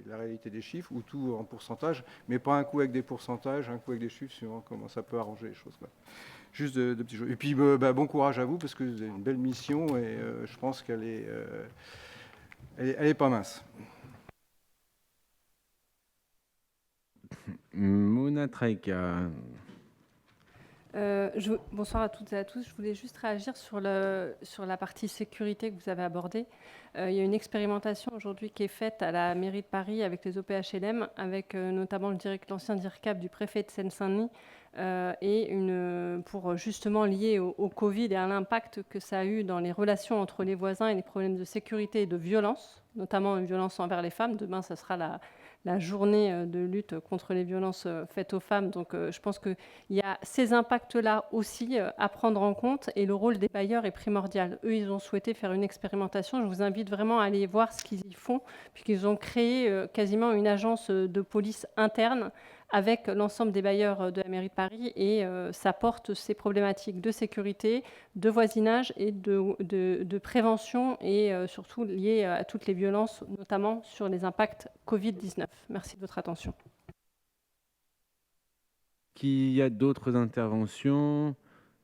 la réalité des chiffres, ou tout en pourcentage, mais pas un coup avec des pourcentages, un coup avec des chiffres, suivant comment ça peut arranger les choses, quoi. Juste de petites choses. Et puis bon courage à vous, parce que vous avez une belle mission, et je pense qu'elle est pas mince. Mona Traika. Bonsoir à toutes et à tous. Je voulais juste réagir sur la partie sécurité que vous avez abordée. Il y a une expérimentation aujourd'hui qui est faite à la mairie de Paris avec les OPHLM, avec notamment l'ancien DIRCAP du préfet de Seine-Saint-Denis, pour justement lier au Covid et à l'impact que ça a eu dans les relations entre les voisins et les problèmes de sécurité et de violence, notamment une violence envers les femmes. Demain, ça sera la journée de lutte contre les violences faites aux femmes. Donc je pense qu'il y a ces impacts-là aussi à prendre en compte, et le rôle des bailleurs est primordial. Eux, ils ont souhaité faire une expérimentation. Je vous invite vraiment à aller voir ce qu'ils y font, puisqu'ils ont créé quasiment une agence de police interne avec l'ensemble des bailleurs de la mairie de Paris, et ça porte ces problématiques de sécurité, de voisinage et de prévention, et surtout liées à toutes les violences, notamment sur les impacts Covid-19. Merci de votre attention. Qu'il y a d'autres interventions,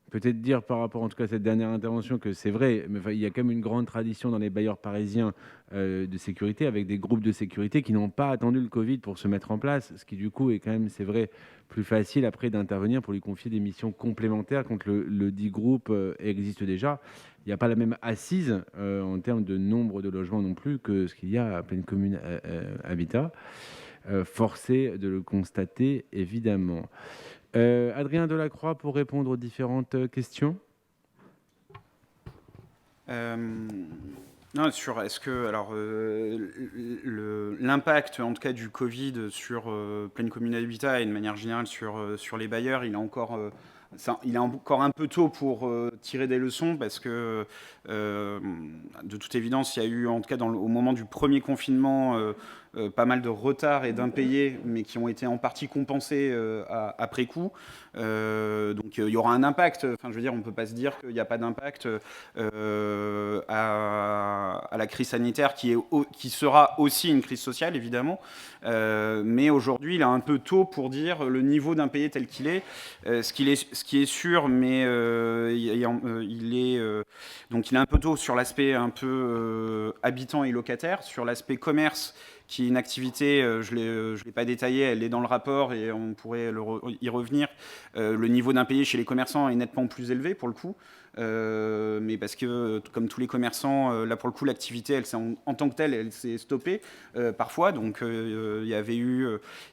peut-être dire par rapport en tout cas à cette dernière intervention que c'est vrai, mais il y a quand même une grande tradition dans les bailleurs parisiens de sécurité, avec des groupes de sécurité qui n'ont pas attendu le Covid pour se mettre en place, ce qui du coup est quand même, c'est vrai, plus facile après d'intervenir pour lui confier des missions complémentaires quand le dit groupe existe déjà. Il n'y a pas la même assise en termes de nombre de logements non plus que ce qu'il y a à pleine commune Habitat. Forcé de le constater, évidemment. Adrien Delacroix pour répondre aux différentes questions. Non, sur est-ce que alors l'impact en tout cas du Covid sur pleine commune Habitat et de manière générale sur les bailleurs, il est encore un peu tôt pour tirer des leçons, parce que de toute évidence, il y a eu en tout cas au moment du premier confinement pas mal de retards et d'impayés, mais qui ont été en partie compensés après coup. Donc il y aura un impact. Enfin, je veux dire, on ne peut pas se dire qu'il n'y a pas d'impact à la crise sanitaire, qui sera aussi une crise sociale, évidemment. Mais aujourd'hui, il est un peu tôt pour dire le niveau d'impayé tel qu'il est. Ce qui est sûr, mais il est un peu tôt sur l'aspect un peu habitant et locataire. Sur l'aspect commerce, qui est une activité, je ne l'ai pas détaillée, elle est dans le rapport et on pourrait y revenir. Le niveau d'impayé chez les commerçants est nettement plus élevé pour le coup. Mais parce que, comme tous les commerçants, là pour le coup, l'activité, en tant que telle, elle s'est stoppée parfois. Donc il y avait eu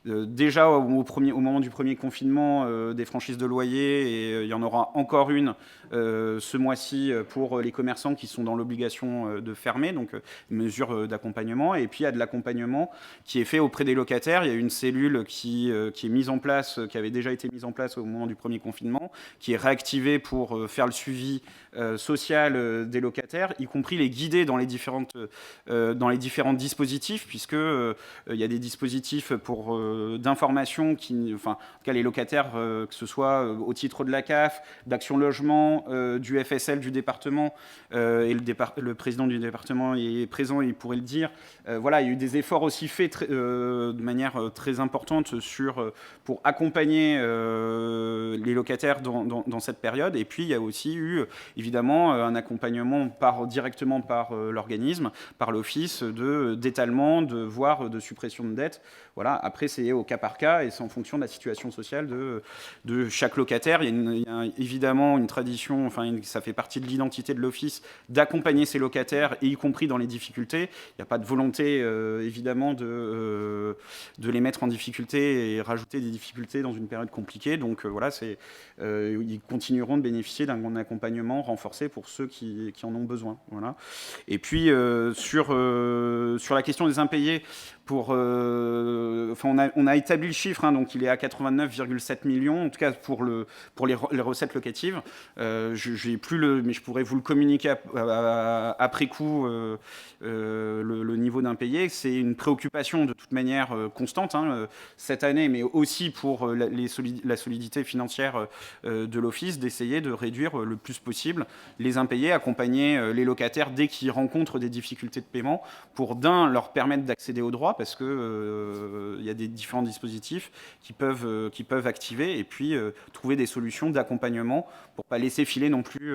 déjà au moment du premier confinement des franchises de loyer, et il y en aura encore une ce mois-ci pour les commerçants qui sont dans l'obligation de fermer, donc mesure d'accompagnement. Et puis il y a de l'accompagnement qui est fait auprès des locataires. Il y a une cellule qui est mise en place, qui avait déjà été mise en place au moment du premier confinement, qui est réactivée pour faire le suivi social des locataires, y compris les guider dans les différents dispositifs, puisque il y a des dispositifs d'information enfin, en tout cas les locataires, que ce soit au titre de la CAF, d'Action Logement, du FSL du département, et le président du département est présent, il pourrait le dire. Voilà, il y a eu des efforts aussi faits de manière très importante pour accompagner les locataires dans cette période. Et puis il y a aussi eu évidemment un accompagnement directement par l'organisme, par l'office, d'étalement, voire de suppression de dettes. Voilà. Après, c'est au cas par cas et c'est en fonction de la situation sociale de chaque locataire. Il y a évidemment une tradition, enfin, ça fait partie de l'identité de l'office, d'accompagner ses locataires, et y compris dans les difficultés. Il n'y a pas de volonté, évidemment, de les mettre en difficulté et rajouter des difficultés dans une période compliquée. Donc voilà, ils continueront de bénéficier d'un accompagnement renforcé pour ceux qui en ont besoin. Voilà. Et puis, sur la question des impayés, on a établi le chiffre, hein, donc il est à 89,7 millions, en tout cas pour les recettes locatives. Je n'ai plus mais je pourrais vous le communiquer après coup, le niveau d'impayé. C'est une préoccupation de toute manière constante, hein, cette année, mais aussi pour la solidité financière de l'office, d'essayer de réduire le plus possible les impayés, accompagner les locataires dès qu'ils rencontrent des difficultés de paiement, pour leur permettre d'accéder aux droits, parce que il y a des différents dispositifs qui peuvent activer, et puis trouver des solutions d'accompagnement pour pas laisser filer non plus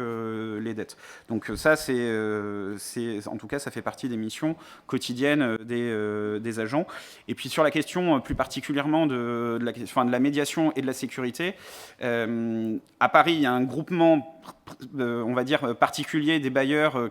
les dettes. Donc ça, en tout cas, ça fait partie des missions quotidiennes des agents. Et puis sur la question plus particulièrement de la médiation et de la sécurité, à Paris, il y a un groupement, on va dire, particulier des bailleurs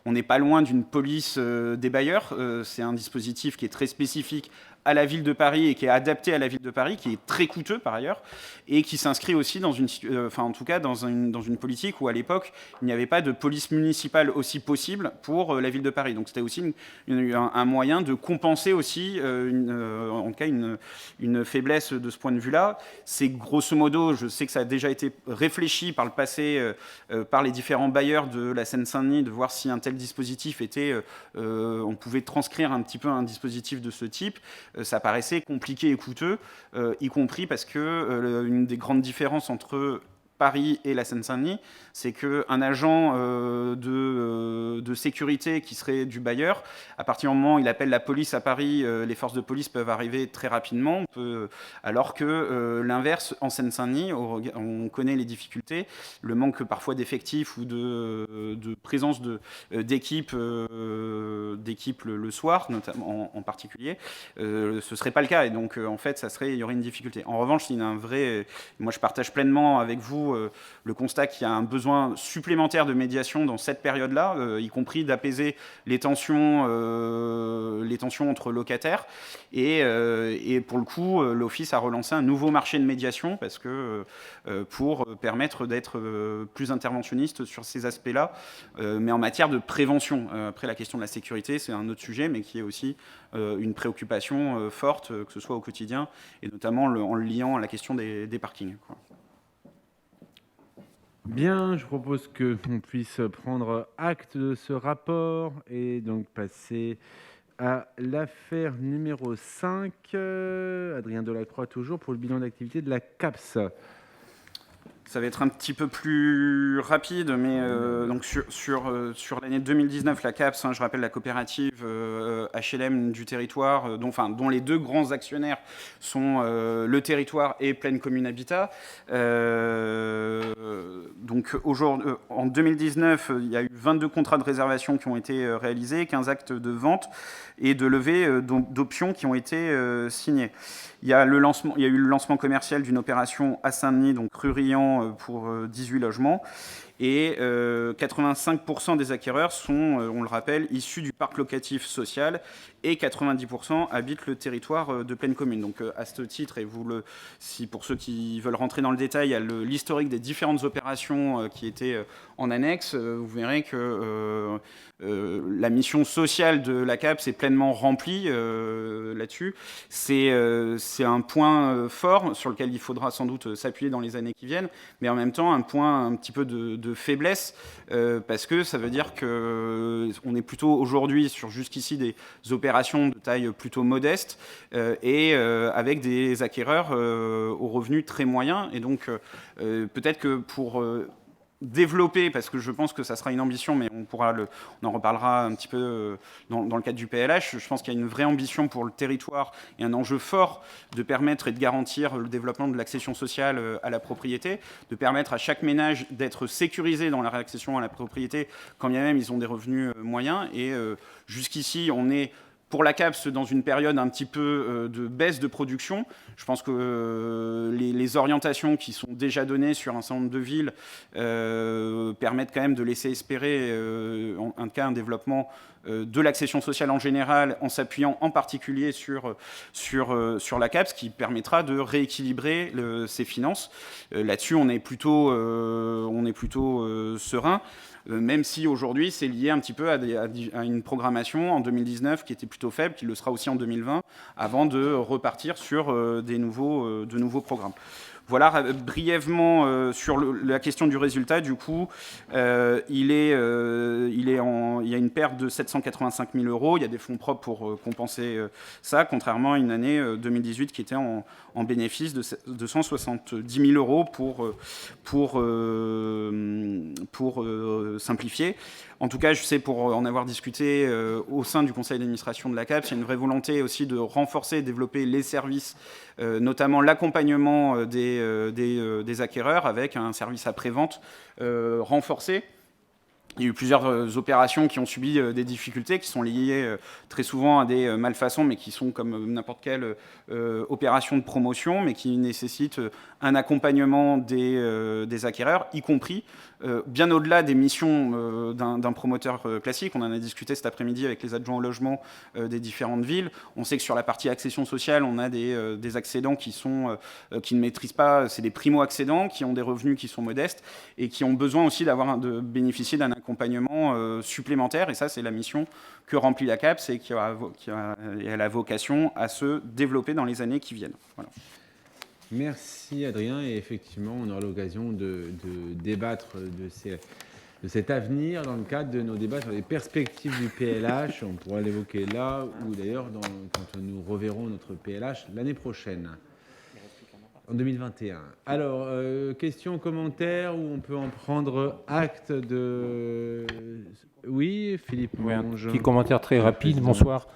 on n'est pas loin d'une police des bailleurs. C'est un dispositif qui est très spécifique à la ville de Paris et qui est adapté à la ville de Paris, qui est très coûteux par ailleurs, et qui s'inscrit aussi dans une politique où à l'époque il n'y avait pas de police municipale aussi possible pour la ville de Paris. Donc c'était aussi un moyen de compenser aussi en tout cas une faiblesse de ce point de vue-là. C'est grosso modo, je sais que ça a déjà été réfléchi par le passé par les différents bailleurs de la Seine-Saint-Denis, de voir si un tel dispositif était, on pouvait transcrire un petit peu un dispositif de ce type. Ça paraissait compliqué et coûteux, y compris parce que une des grandes différences entre Paris et la Seine-Saint-Denis, c'est qu'un agent de sécurité qui serait du bailleur, à partir du moment où il appelle la police à Paris, les forces de police peuvent arriver très rapidement, alors que l'inverse, en Seine-Saint-Denis, on connaît les difficultés, le manque parfois d'effectifs ou de présence d'équipes le soir, notamment en particulier, ce ne serait pas le cas. Et donc, en fait, il y aurait une difficulté. En revanche, il y a un vrai... Moi, je partage pleinement avec vous le constat qu'il y a un besoin supplémentaire de médiation dans cette période-là, y compris d'apaiser les tensions entre locataires. Et pour le coup, l'Office a relancé un nouveau marché de médiation parce que, pour permettre d'être plus interventionniste sur ces aspects-là, mais en matière de prévention. Après, la question de la sécurité, c'est un autre sujet, mais qui est aussi une préoccupation forte, que ce soit au quotidien, et notamment en le liant à la question des parkings, quoi. Bien, je propose qu'on puisse prendre acte de ce rapport et donc passer à l'affaire numéro 5. Adrien Delacroix, toujours, pour le bilan d'activité de la CAPS. Ça va être un petit peu plus rapide, mais donc sur l'année 2019, la CAPS, je rappelle la coopérative HLM du territoire, dont les deux grands actionnaires sont le territoire et Pleine Commune Habitat. Donc en 2019, il y a eu 22 contrats de réservation qui ont été réalisés, 15 actes de vente et de levée d'options qui ont été signés. Il y a eu le lancement commercial d'une opération à Saint-Denis, donc rue Riant, pour 18 logements. Et 85% des acquéreurs sont, on le rappelle, issus du parc locatif social et 90% habitent le territoire de Pleine Commune. Donc à ce titre, et pour ceux qui veulent rentrer dans le détail, il y a l'historique des différentes opérations qui étaient en annexe. Vous verrez que la mission sociale de la CAPS est pleinement remplie là-dessus. C'est un point fort sur lequel il faudra sans doute s'appuyer dans les années qui viennent, mais en même temps un point un petit peu de faiblesse, parce que ça veut dire qu'on est plutôt aujourd'hui sur jusqu'ici des opérations de taille plutôt modeste et avec des acquéreurs aux revenus très moyens. Et donc peut-être que pour développer, parce que je pense que ça sera une ambition, mais on en reparlera un petit peu dans le cadre du PLH, je pense qu'il y a une vraie ambition pour le territoire et un enjeu fort de permettre et de garantir le développement de l'accession sociale à la propriété, de permettre à chaque ménage d'être sécurisé dans la réaccession à la propriété, quand bien même ils ont des revenus moyens. Et jusqu'ici, on est pour la CAPS dans une période un petit peu de baisse de production. Je pense que les orientations qui sont déjà données sur un certain nombre de villes permettent quand même de laisser espérer en tout cas un développement de l'accession sociale en général, en s'appuyant en particulier sur la CAPS, qui permettra de rééquilibrer ses finances. Là-dessus, on est plutôt serein. Même si aujourd'hui c'est lié un petit peu à une programmation en 2019 qui était plutôt faible, qui le sera aussi en 2020, avant de repartir sur de nouveaux programmes. Voilà brièvement sur la question du résultat. Du coup, il y a une perte de 785 000 €. Il y a des fonds propres pour compenser ça, contrairement à une année 2018 qui était en bénéfice de 270 000 € pour simplifier. En tout cas, je sais, pour en avoir discuté au sein du conseil d'administration de la CAPS, il y a une vraie volonté aussi de renforcer et développer les services, notamment l'accompagnement des acquéreurs avec un service après-vente renforcé. Il y a eu plusieurs opérations qui ont subi des difficultés, qui sont liées très souvent à des malfaçons, mais qui sont comme n'importe quelle opération de promotion, mais qui nécessitent un accompagnement des acquéreurs, y compris bien au-delà des missions d'un promoteur classique. On en a discuté cet après-midi avec les adjoints au logement des différentes villes. On sait que sur la partie accession sociale, on a des accédants qui ne maîtrisent pas, c'est des primo-accédants, qui ont des revenus qui sont modestes et qui ont besoin aussi de bénéficier d'un accompagnement supplémentaire. Et ça, c'est la mission que remplit la CAPS et qui a la vocation à se développer dans les années qui viennent. Voilà. Merci Adrien, et effectivement on aura l'occasion de débattre de cet avenir dans le cadre de nos débats sur les perspectives du PLH. On pourra l'évoquer là ou d'ailleurs quand nous reverrons notre PLH l'année prochaine, en 2021. Alors, questions, commentaires, où on peut en prendre acte de... Oui, Philippe Monge. Un petit commentaire très rapide, bonsoir.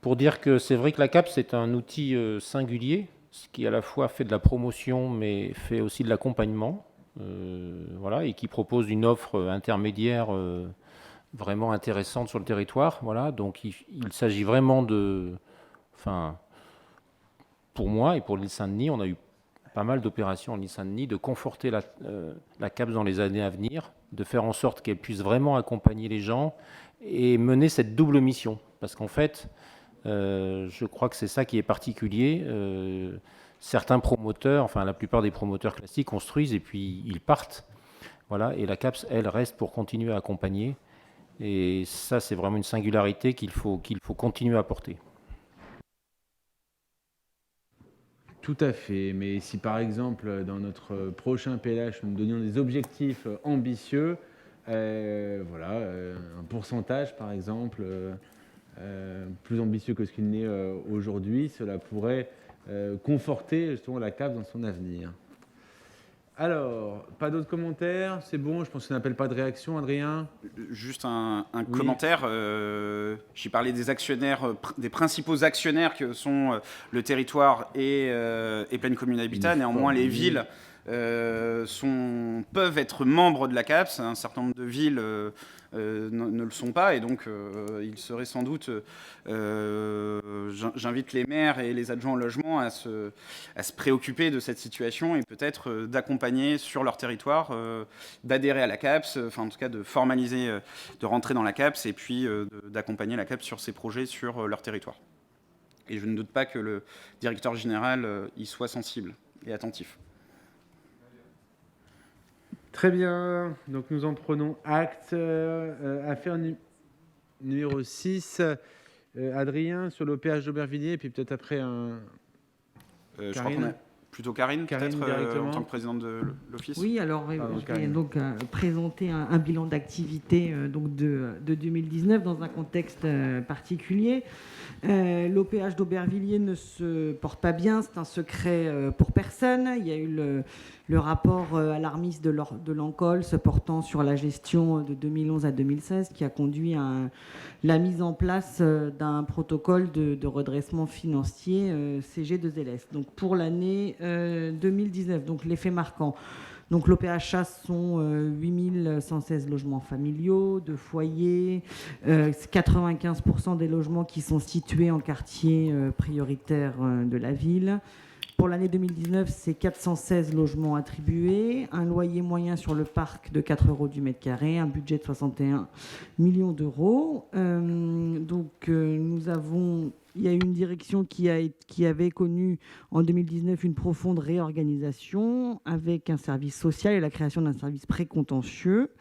Pour dire que c'est vrai que la CAPS est un outil singulier, qui à la fois fait de la promotion, mais fait aussi de l'accompagnement, voilà, et qui propose une offre intermédiaire vraiment intéressante sur le territoire. Voilà, donc il s'agit vraiment de... Enfin, pour moi et pour l'île Saint-Denis, on a eu pas mal d'opérations en île Saint-Denis, de conforter la CAPS dans les années à venir, de faire en sorte qu'elle puisse vraiment accompagner les gens et mener cette double mission. Parce qu'en fait, je crois que c'est ça qui est particulier. Certains promoteurs, enfin la plupart des promoteurs classiques construisent et puis ils partent. Voilà, et la CAPS, elle, reste pour continuer à accompagner. Et ça, c'est vraiment une singularité qu'il faut continuer à porter. Tout à fait, mais si par exemple dans notre prochain PLH nous donnions des objectifs ambitieux, voilà, un pourcentage par exemple plus ambitieux que ce qu'il n'est aujourd'hui, cela pourrait conforter justement la CAPS dans son avenir. Alors, pas d'autres commentaires? C'est bon, je pense qu'on n'appelle pas de réaction, Adrien? Juste un commentaire. J'ai parlé des actionnaires, des principaux actionnaires que sont le territoire et Pleine Commune Habitat. Néanmoins, les villes peuvent être membres de la CAPS. Un certain nombre de villes ne le sont pas, et donc il serait sans doute, j'invite les maires et les adjoints au logement à se préoccuper de cette situation et peut-être d'accompagner sur leur territoire, d'adhérer à la CAPS, enfin en tout cas de formaliser, de rentrer dans la CAPS et puis d'accompagner la CAPS sur ses projets sur leur territoire. Et je ne doute pas que le directeur général y soit sensible et attentif. Très bien, donc nous en prenons acte. Affaire numéro 6, Adrien, sur l'OPH d'Aubervilliers, et puis peut-être après je crois qu'on a plutôt Karine peut-être en tant que présidente de l'office. Oui, alors je vais donc présenter un bilan d'activité donc de 2019 dans un contexte particulier. L'OPH d'Aubervilliers ne se porte pas bien, c'est un secret pour personne. Il y a eu le rapport alarmiste de l'ANCOL se portant sur la gestion de 2011 à 2016 qui a conduit à la mise en place d'un protocole de redressement financier CG2LS. Donc pour l'année 2019, donc l'effet marquant. Donc l'OPHA sont 8116 logements familiaux, de foyers, 95% des logements qui sont situés en quartier prioritaire de la ville. Pour l'année 2019, c'est 416 logements attribués, un loyer moyen sur le parc de 4 € du mètre carré, un budget de 61 millions d'euros. Il y a eu une direction qui avait connu en 2019 une profonde réorganisation avec un service social et la création d'un service précontentieux.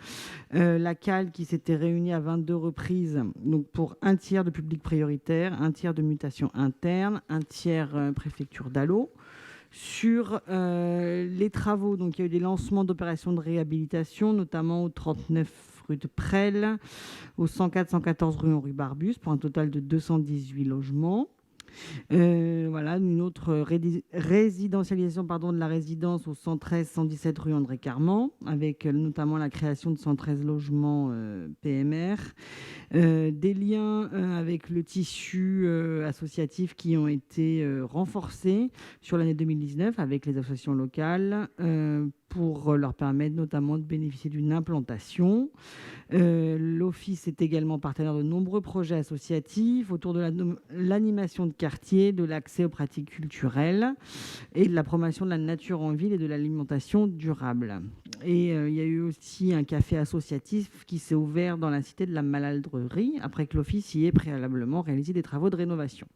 La CAL qui s'était réunie à 22 reprises, donc pour un tiers de public prioritaire, un tiers de mutation interne, un tiers préfecture d'Allo. Sur les travaux, donc il y a eu des lancements d'opérations de réhabilitation, notamment au 39 rue de Presles, au 104-114 rue Henri Barbus, pour un total de 218 logements. Voilà, une autre résidentialisation de la résidence au 113-117 rue André Carman, avec notamment la création de 113 logements PMR. Des liens avec le tissu associatif qui ont été renforcés sur l'année 2019 avec les associations locales pour leur permettre notamment de bénéficier d'une implantation. L'Office est également partenaire de nombreux projets associatifs autour de l'animation de quartier, de l'accès aux pratiques culturelles et de la promotion de la nature en ville et de l'alimentation durable. Et il y a eu aussi un café associatif qui s'est ouvert dans la cité de la Maladrerie, après que l'Office y ait préalablement réalisé des travaux de rénovation.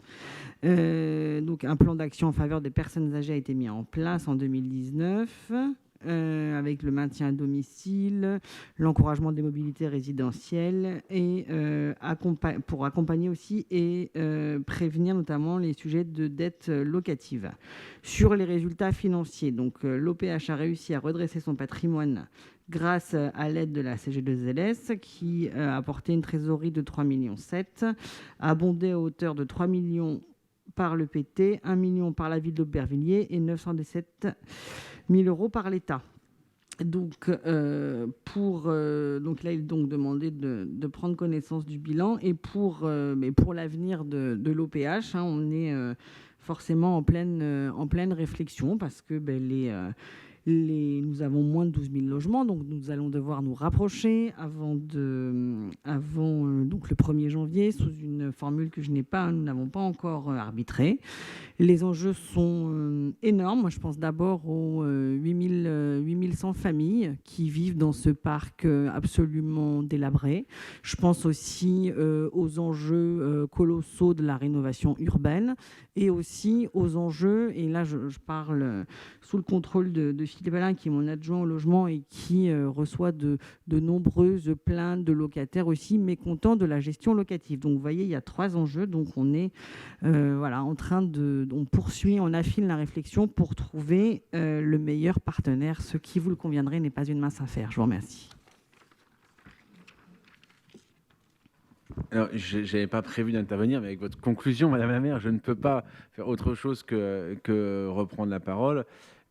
Donc un plan d'action en faveur des personnes âgées a été mis en place en 2019. Avec le maintien à domicile, l'encouragement des mobilités résidentielles et pour accompagner aussi et prévenir notamment les sujets de dette locative. Sur les résultats financiers, donc l'OPH a réussi à redresser son patrimoine grâce à l'aide de la CG2LS qui a apporté une trésorerie de 3,7 millions, abondée à hauteur de 3 millions par le PT, 1 million par la ville d'Aubervilliers et 917 000 euros par l'État. Donc, donc là, il est donc demandé de prendre connaissance du bilan et pour l'avenir de l'OPH, on est forcément en pleine réflexion parce que nous avons moins de 12 000 logements, donc nous allons devoir nous rapprocher avant donc le 1er janvier sous une formule que nous n'avons pas encore arbitrée. Les enjeux sont énormes. Moi, je pense d'abord aux 8100 familles qui vivent dans ce parc absolument délabré. Je pense aussi aux enjeux colossaux de la rénovation urbaine et aussi aux enjeux, et là je parle sous le contrôle de Philippe Alain, qui est mon adjoint au logement et qui reçoit de nombreuses plaintes de locataires aussi mécontents de la gestion locative. Donc vous voyez, il y a 3 enjeux. Donc on est en train on poursuit, on affine la réflexion pour trouver le meilleur partenaire. Ce qui, vous le conviendrez, n'est pas une mince affaire. Je vous remercie. Alors, je n'avais pas prévu d'intervenir, mais avec votre conclusion, Madame la maire, je ne peux pas faire autre chose que reprendre la parole.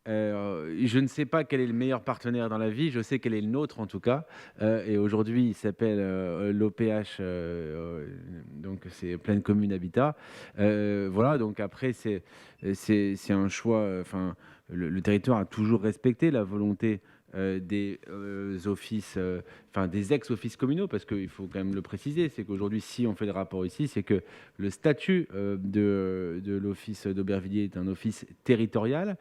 Je ne sais pas quel est le meilleur partenaire dans la vie, je sais quel est le nôtre en tout cas, et aujourd'hui il s'appelle l'OPH, donc c'est Pleine Commune Habitat. Voilà, donc après c'est un choix, le territoire a toujours respecté la volonté des offices, des ex-offices communaux, parce qu'il faut quand même le préciser, c'est qu'aujourd'hui, si on fait le rapport ici, c'est que le statut de l'office d'Aubervilliers est un office territorial,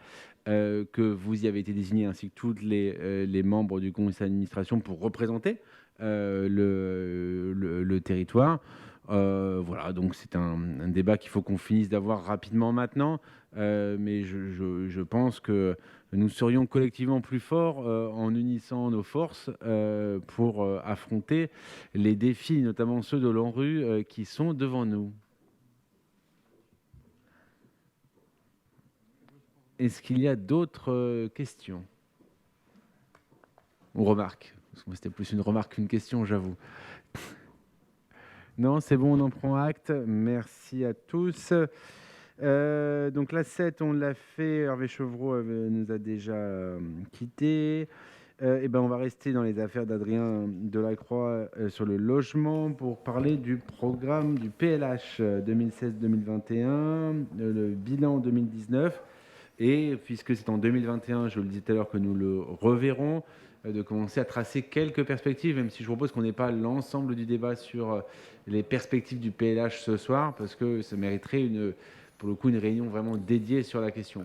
que vous y avez été désigné, ainsi que tous les membres du conseil d'administration pour représenter le territoire. Voilà, donc c'est un débat qu'il faut qu'on finisse d'avoir rapidement maintenant, mais je pense que nous serions collectivement plus forts en unissant nos forces pour affronter les défis, notamment ceux de l'ANRU qui sont devant nous. Est-ce qu'il y a d'autres questions ou remarques? Parce que c'était plus une remarque qu'une question, j'avoue. Non, c'est bon, on en prend acte. Merci à tous. Donc la 7, on l'a fait. Hervé Chevreau nous a déjà quittés. On va rester dans les affaires d'Adrien Delacroix sur le logement pour parler du programme du PLH 2016-2021, le bilan 2019. Et puisque c'est en 2021, je le disais tout à l'heure, que nous le reverrons, de commencer à tracer quelques perspectives, même si je propose qu'on n'ait pas l'ensemble du débat sur les perspectives du PLH ce soir, parce que ça mériterait pour le coup une réunion vraiment dédiée sur la question.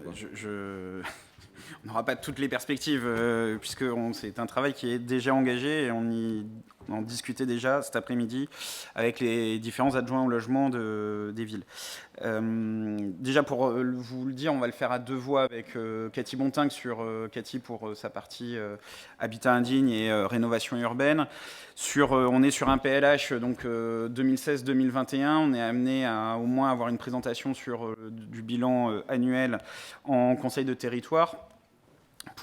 On n'aura pas toutes les perspectives, puisque c'est un travail qui est déjà engagé et on en discutait déjà cet après-midi avec les différents adjoints au logement des villes. Déjà, pour vous le dire, on va le faire à 2 voix avec Cathy Bontingue Cathy pour sa partie habitat indigne et rénovation urbaine. On est sur un PLH donc 2016-2021. On est amené à au moins avoir une présentation du bilan annuel en conseil de territoire.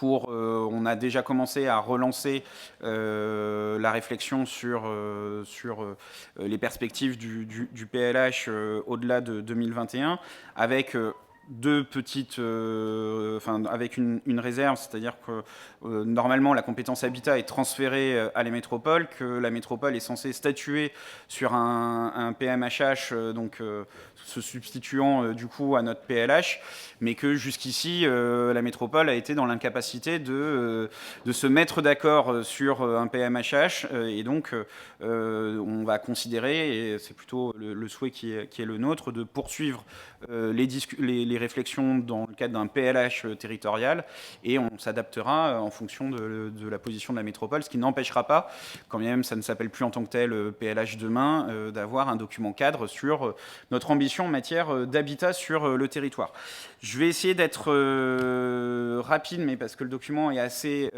On a déjà commencé à relancer la réflexion sur les perspectives du PLH au-delà de 2021, avec deux petites, avec une réserve, c'est-à-dire que normalement la compétence habitat est transférée à la métropole, que la métropole est censée statuer sur un PMHH, se substituant du coup à notre PLH, mais que jusqu'ici la métropole a été dans l'incapacité de se mettre d'accord sur un PMHH, et donc on va considérer, et c'est plutôt le souhait qui est le nôtre, de poursuivre les réflexions dans le cadre d'un PLH territorial, et on s'adaptera en fonction de la position de la métropole, ce qui n'empêchera pas, quand même ça ne s'appelle plus en tant que tel PLH demain, d'avoir un document cadre sur notre ambition en matière d'habitat sur le territoire. Je vais essayer d'être rapide, mais parce que le document est assez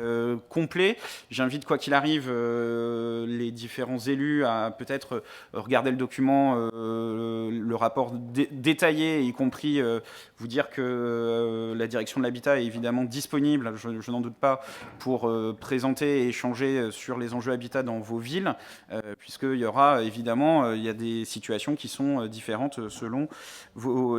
complet, j'invite quoi qu'il arrive les différents élus à peut-être regarder le document, le rapport détaillé, y compris vous dire que la direction de l'habitat est évidemment disponible, je n'en doute pas, pour présenter et échanger sur les enjeux habitat dans vos villes, puisqu'il y aura évidemment il y a des situations qui sont différentes selon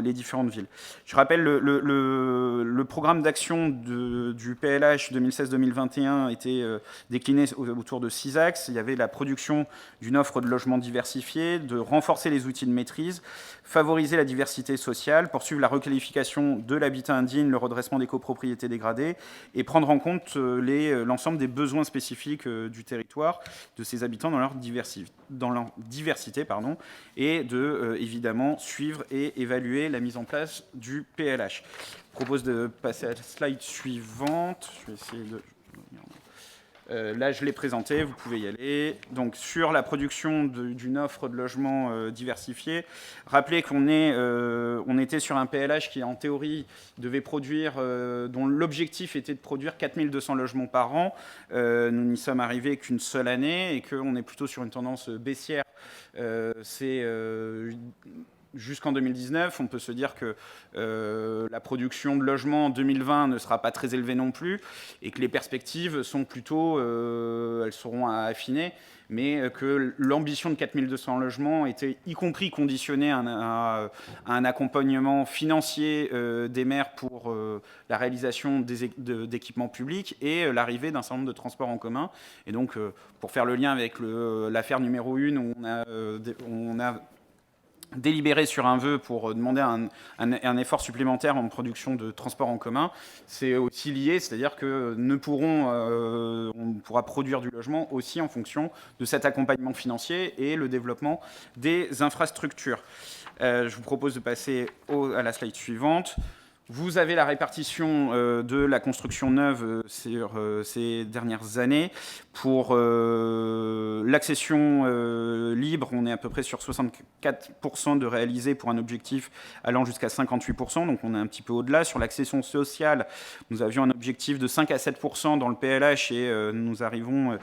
les différentes villes. Je rappelle le programme d'action du PLH 2016-2021 était décliné autour de 6 axes. Il y avait la production d'une offre de logements diversifiée, de renforcer les outils de maîtrise, favoriser la diversité sociale, poursuivre la requalification de l'habitat indigne, le redressement des copropriétés dégradées et prendre en compte l'ensemble des besoins spécifiques du territoire, de ses habitants dans leur diversité, et de évidemment suivre et évaluer la mise en place du PLH. Je propose de passer à la slide suivante. Je vais essayer de... là, je l'ai présenté, vous pouvez y aller. Donc, sur la production d'une offre de logement diversifiée, rappelez qu'on était sur un PLH qui, en théorie, devait produire, dont l'objectif était de produire 4200 logements par an. Nous n'y sommes arrivés qu'une seule année et qu'on est plutôt sur une tendance baissière. Jusqu'en 2019, on peut se dire que la production de logements en 2020 ne sera pas très élevée non plus et que les perspectives sont plutôt, elles seront à affiner, mais que l'ambition de 4200 logements était y compris conditionnée à un accompagnement financier des maires pour la réalisation d'équipements publics et l'arrivée d'un certain nombre de transports en commun. Et donc, pour faire le lien avec l'affaire numéro 1 où on a délibéré sur un vœu pour demander un effort supplémentaire en production de transport en commun, c'est aussi lié, c'est-à-dire que on pourra produire du logement aussi en fonction de cet accompagnement financier et le développement des infrastructures. Je vous propose de passer à la slide suivante. Vous avez la répartition de la construction neuve sur ces dernières années. Pour l'accession libre, on est à peu près sur 64% de réalisés pour un objectif allant jusqu'à 58%, donc on est un petit peu au-delà. Sur l'accession sociale, nous avions un objectif de 5 à 7% dans le PLH et nous arrivons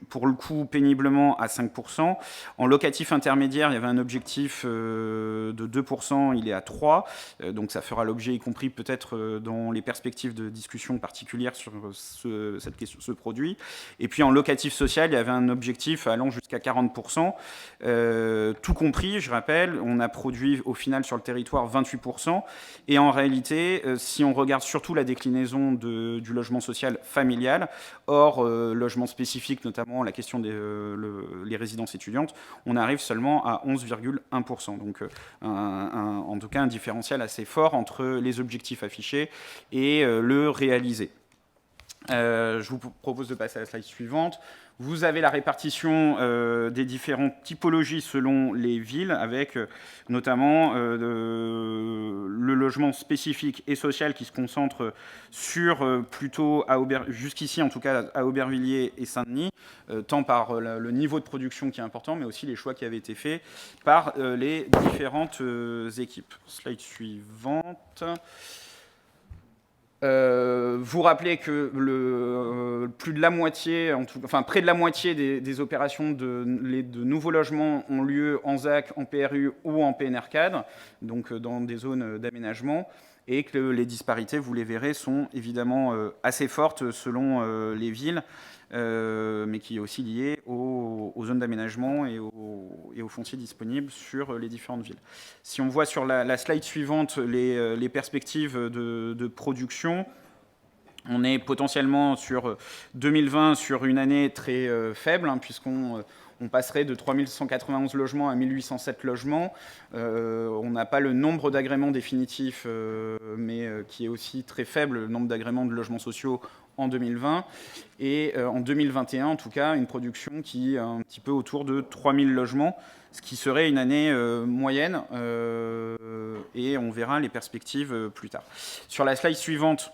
pour le coup péniblement à 5%. En locatif intermédiaire, il y avait un objectif de 2%, il est à 3%, donc ça fera l'objet y compris peut-être dans les perspectives de discussion particulières sur ce produit. Et puis en locatif social, il y avait un objectif allant jusqu'à 40%. Tout compris, je rappelle, on a produit au final sur le territoire 28%. Et en réalité, si on regarde surtout la déclinaison du logement social familial, hors logement spécifique, notamment la question les résidences étudiantes, on arrive seulement à 11,1%. Donc en tout cas un différentiel assez fort entre les objectifs affichés et le réalisé. Je vous propose de passer à la slide suivante. Vous avez la répartition des différentes typologies selon les villes, avec notamment le logement spécifique et social qui se concentre sur plutôt, jusqu'ici en tout cas, à Aubervilliers et Saint-Denis, tant par le niveau de production qui est important, mais aussi les choix qui avaient été faits par les différentes équipes. Slide suivante. Vous rappelez que plus de la moitié, près de la moitié des opérations de nouveaux logements ont lieu en ZAC, en PRU ou en PNR cadre, donc dans des zones d'aménagement. et que les disparités, vous les verrez, sont évidemment assez fortes selon les villes, mais qui est aussi liée aux zones d'aménagement et aux fonciers disponibles sur les différentes villes. Si on voit sur la slide suivante les perspectives de production, on est potentiellement sur 2020 sur une année très faible, puisqu'on passerait de 3191 logements à 1807 logements. On n'a pas le nombre d'agréments définitifs, mais qui est aussi très faible, le nombre d'agréments de logements sociaux en 2020. Et en 2021, en tout cas, une production qui est un petit peu autour de 3000 logements, ce qui serait une année moyenne. Et on verra les perspectives plus tard. Sur la slide suivante,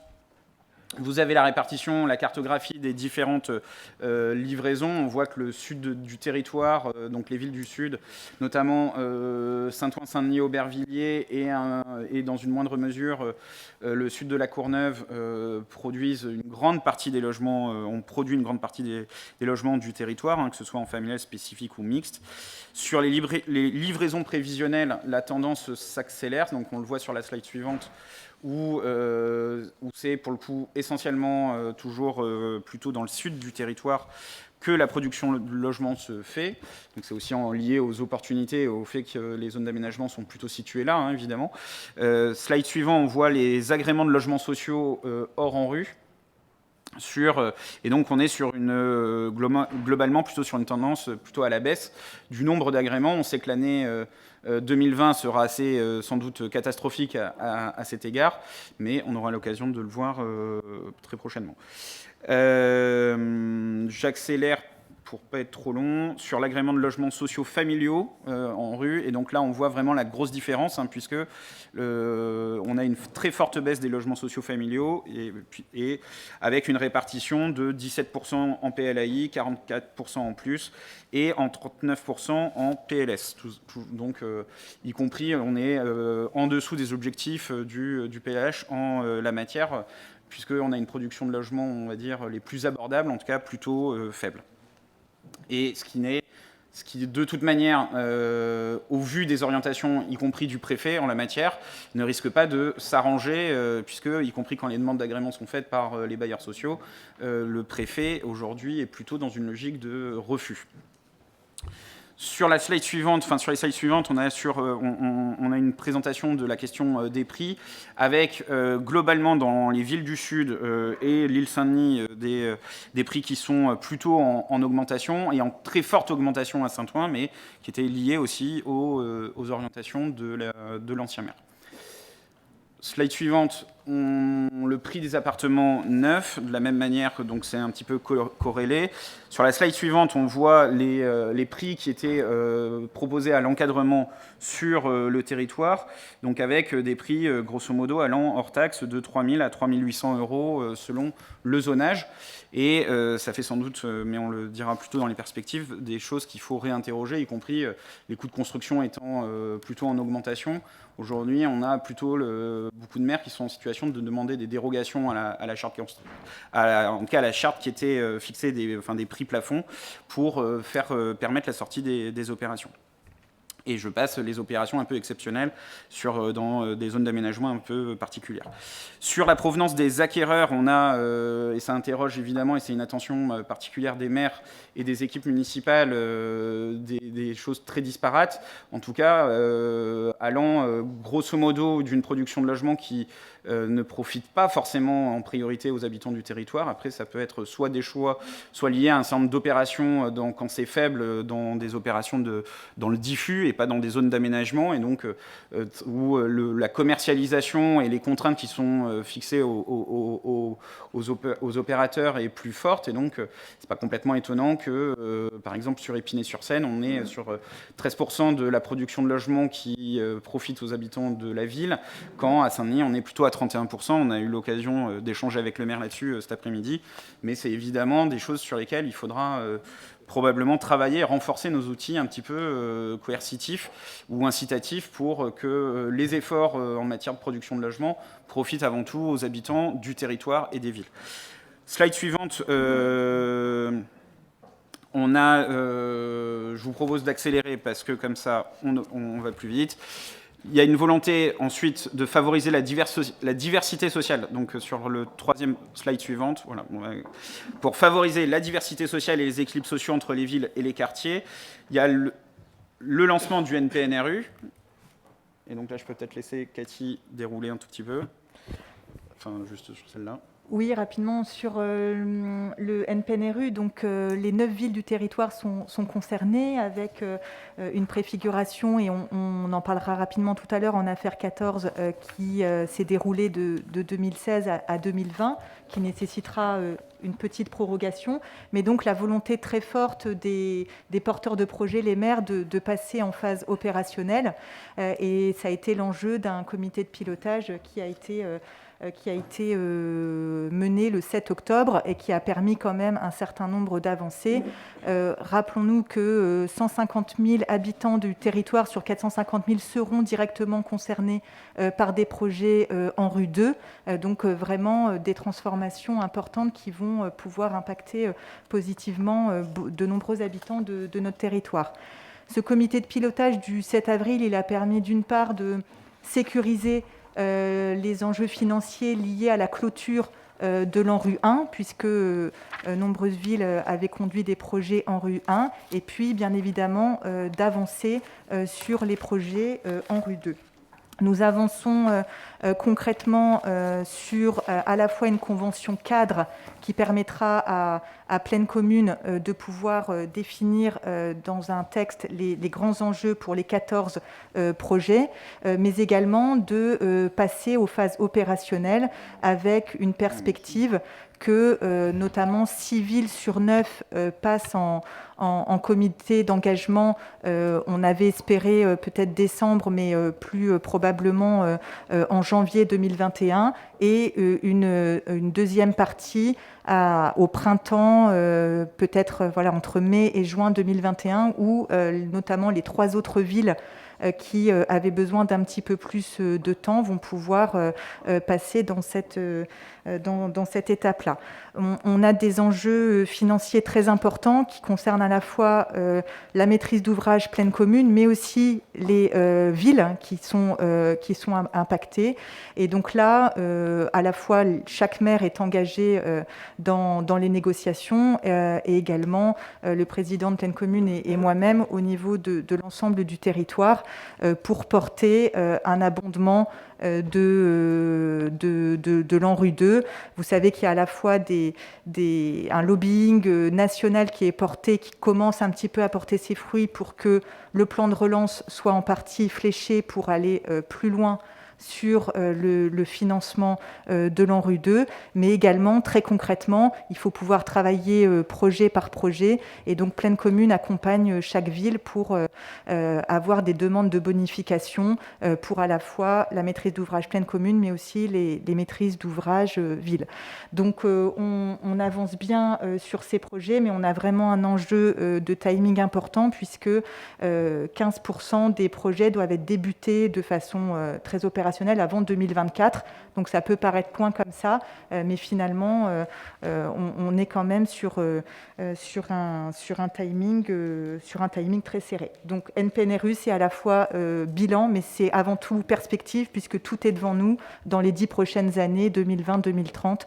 vous avez la répartition, la cartographie des différentes livraisons. On voit que le sud du territoire, donc les villes du sud, notamment Saint-Ouen, Saint-Denis, Aubervilliers et dans une moindre mesure le sud de la Courneuve, produisent une grande partie des logements. On produit une grande partie des logements du territoire, que ce soit en familial, spécifique ou mixte. Sur les livraisons prévisionnelles, la tendance s'accélère. Donc on le voit sur la slide suivante, où c'est pour le coup essentiellement toujours plutôt dans le sud du territoire que la production de logements se fait. Donc c'est aussi lié aux opportunités et au fait que les zones d'aménagement sont plutôt situées là, évidemment. Slide suivant, on voit les agréments de logements sociaux hors en rue. Et donc on est sur globalement plutôt sur une tendance plutôt à la baisse du nombre d'agréments. On sait que l'année 2020 sera sans doute catastrophique à cet égard, mais on aura l'occasion de le voir très prochainement. J'accélère pour ne pas être trop long, sur l'agrément de logements sociaux familiaux en rue. Et donc là, on voit vraiment la grosse différence, puisque on a une très forte baisse des logements sociaux familiaux, et avec une répartition de 17% en PLAI, 44% en plus, et en 39% en PLS. Donc, y compris, on est en dessous des objectifs du PLH en la matière, puisqu'on a une production de logements, on va dire, les plus abordables, en tout cas plutôt faibles. Et ce qui de toute manière, au vu des orientations, y compris du préfet en la matière, ne risque pas de s'arranger, puisque, y compris quand les demandes d'agrément sont faites par les bailleurs sociaux, le préfet, aujourd'hui, est plutôt dans une logique de refus. Sur les slides suivantes, on a une présentation de la question des prix, avec globalement dans les villes du Sud et l'île Saint-Denis des prix qui sont plutôt en augmentation, et en très forte augmentation à Saint-Ouen, mais qui étaient liés aussi aux orientations de l'ancien maire. Slide suivante, le prix des appartements neufs, de la même manière que donc c'est un petit peu corrélé. Sur la slide suivante, on voit les prix qui étaient proposés à l'encadrement sur le territoire, donc avec des prix grosso modo allant hors taxe de 3 000 à 3 800 euros selon le zonage. Et ça fait sans doute, mais on le dira plutôt dans les perspectives, des choses qu'il faut réinterroger, y compris les coûts de construction étant plutôt en augmentation. Aujourd'hui, on a plutôt beaucoup de maires qui sont en situation de demander des dérogations à la charte, en tout cas à la charte qui était fixée des prix plafonds pour permettre la sortie des opérations. Et je passe les opérations un peu exceptionnelles dans des zones d'aménagement un peu particulières. Sur la provenance des acquéreurs, on a, et ça interroge évidemment, et c'est une attention particulière des maires et des équipes municipales, des choses très disparates, en tout cas allant grosso modo d'une production de logements qui ne profite pas forcément en priorité aux habitants du territoire. Après, ça peut être soit des choix, soit lié à un certain nombre d'opérations quand c'est faible, dans des opérations dans le diffus et pas dans des zones d'aménagement, et donc où la commercialisation et les contraintes qui sont fixées aux opérateurs est plus forte. Et donc, c'est pas complètement étonnant que, par exemple, sur Épinay-sur-Seine, on est sur 13% de la production de logements qui profite aux habitants de la ville, quand à Saint-Denis, on est plutôt à 31%. On a eu l'occasion d'échanger avec le maire là-dessus cet après-midi, mais c'est évidemment des choses sur lesquelles il faudra probablement travailler et renforcer nos outils un petit peu coercitifs ou incitatifs pour que les efforts en matière de production de logements profitent avant tout aux habitants du territoire et des villes. Slide suivante. Je vous propose d'accélérer parce que comme ça, on va plus vite. Il y a une volonté ensuite de favoriser la diversité sociale. Donc sur le troisième slide suivante, voilà, pour favoriser la diversité sociale et les équilibres sociaux entre les villes et les quartiers, il y a le lancement du NPNRU. Et donc là, je peux peut-être laisser Cathy dérouler un tout petit peu. Enfin, juste sur celle-là. Oui, rapidement, sur le NPNRU, donc les 9 villes du territoire sont concernées avec une préfiguration, et on en parlera rapidement tout à l'heure, en affaire 14 qui s'est déroulée de 2016 à 2020, qui nécessitera une petite prorogation, mais donc la volonté très forte des porteurs de projets, les maires, de passer en phase opérationnelle, et ça a été l'enjeu d'un comité de pilotage qui a été mené le 7 octobre et qui a permis quand même un certain nombre d'avancées. Rappelons-nous que 150 000 habitants du territoire sur 450 000 seront directement concernés par des projets en rue 2, donc vraiment des transformations importantes qui vont pouvoir impacter positivement de nombreux habitants de notre territoire. Ce comité de pilotage du 7 avril, il a permis d'une part de sécuriser les enjeux financiers liés à la clôture de l'ANRU 1, puisque nombreuses villes avaient conduit des projets en rue 1, et puis bien évidemment d'avancer sur les projets en rue 2. Nous avançons concrètement sur à la fois une convention cadre qui permettra à Plaine Commune de pouvoir définir dans un texte les grands enjeux pour les 14 projets, mais également de passer aux phases opérationnelles avec une perspective que notamment 6 villes sur 9 passent en comité d'engagement. On avait espéré peut-être décembre, mais plus probablement en janvier 2021, et une deuxième partie au printemps, peut-être entre mai et juin 2021, où notamment les 3 autres villes qui avaient besoin d'un petit peu plus de temps vont pouvoir passer dans cette étape-là. On a des enjeux financiers très importants qui concernent à la fois la maîtrise d'ouvrage Plaine Commune, mais aussi les villes qui sont impactées. Et donc là, à la fois, chaque maire est engagé dans les négociations, et également le président de Plaine Commune et moi-même au niveau de l'ensemble du territoire, pour porter un abondement de l'ANRU 2. Vous savez qu'il y a à la fois un lobbying national qui est porté, qui commence un petit peu à porter ses fruits pour que le plan de relance soit en partie fléché pour aller plus loin sur le financement de l'ANRU 2, mais également, très concrètement, il faut pouvoir travailler projet par projet, et donc Plaine Commune accompagne chaque ville pour avoir des demandes de bonification pour à la fois la maîtrise d'ouvrage Plaine Commune, mais aussi les maîtrises d'ouvrage ville. Donc on avance bien sur ces projets, mais on a vraiment un enjeu de timing important, puisque 15% des projets doivent être débutés de façon très opérationnelle avant 2024. Donc ça peut paraître loin comme ça, mais finalement on est quand même sur un timing très serré. Donc NPNRU, c'est à la fois bilan, mais c'est avant tout perspective, puisque tout est devant nous dans les 10 prochaines années, 2020-2030,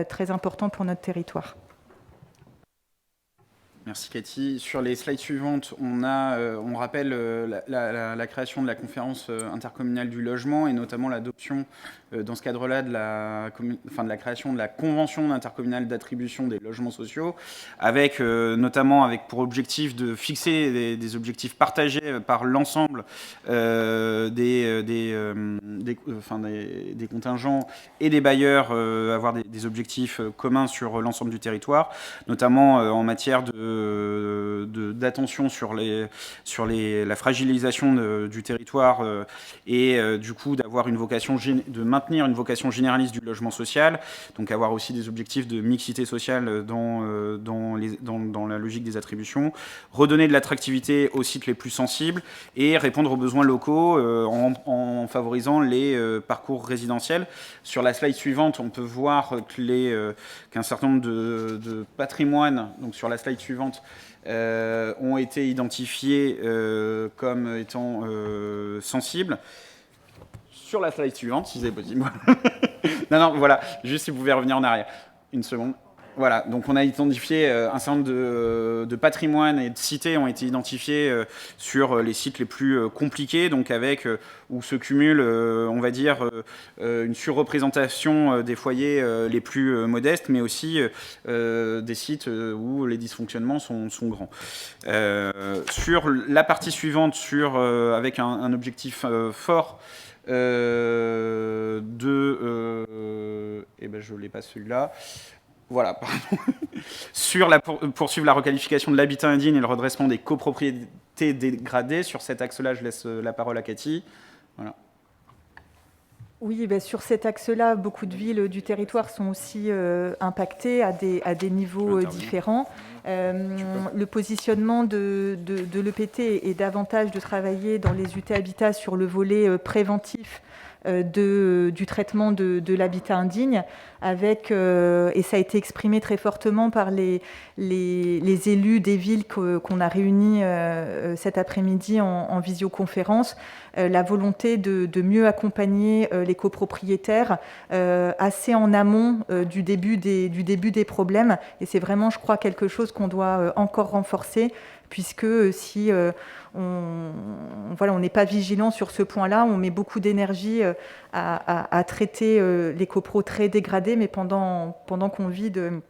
très important pour notre territoire. Merci Cathy. Sur les slides suivantes, on rappelle la création de la conférence intercommunale du logement, et notamment l'adoption dans ce cadre-là de la création de la convention intercommunale d'attribution des logements sociaux, avec notamment pour objectif de fixer des objectifs partagés par l'ensemble des contingents et des bailleurs, avoir des objectifs communs sur l'ensemble du territoire, notamment en matière d'attention sur la fragilisation du territoire, et du coup d'avoir de maintenir une vocation généraliste du logement social, donc avoir aussi des objectifs de mixité sociale dans la logique des attributions, redonner de l'attractivité aux sites les plus sensibles et répondre aux besoins locaux en favorisant les parcours résidentiels. Sur la slide suivante, on peut voir qu'un certain nombre de patrimoines, donc sur la slide suivante, ont été identifiés comme étant sensibles. sur la slide suivante, si c'est possible. non, voilà, juste si vous pouvez revenir en arrière. Une seconde. Voilà, donc on a identifié un certain nombre de patrimoines et de cités ont été identifiés sur les sites les plus compliqués, donc avec où se cumule, on va dire, une surreprésentation des foyers les plus modestes, mais aussi des sites où les dysfonctionnements sont grands. Sur la partie suivante, avec un objectif fort, eh ben je l'ai pas celui-là. Voilà, pardon. Poursuivre la requalification de l'habitat indigne et le redressement des copropriétés dégradées. Sur cet axe-là, je laisse la parole à Cathy. Voilà. Oui, sur cet axe-là, beaucoup de villes du territoire sont aussi impactées à des niveaux différents. Le positionnement de l'EPT est davantage de travailler dans les UT Habitat sur le volet préventif du traitement de l'habitat indigne, avec, et ça a été exprimé très fortement par les élus des villes qu'on a réunis cet après-midi en visioconférence, la volonté de mieux accompagner les copropriétaires assez en amont du début des problèmes. Et c'est vraiment, je crois, quelque chose qu'on doit encore renforcer, puisque si on n'est pas vigilant sur ce point-là, on met beaucoup d'énergie à traiter les copros très dégradés, mais pendant qu'on vide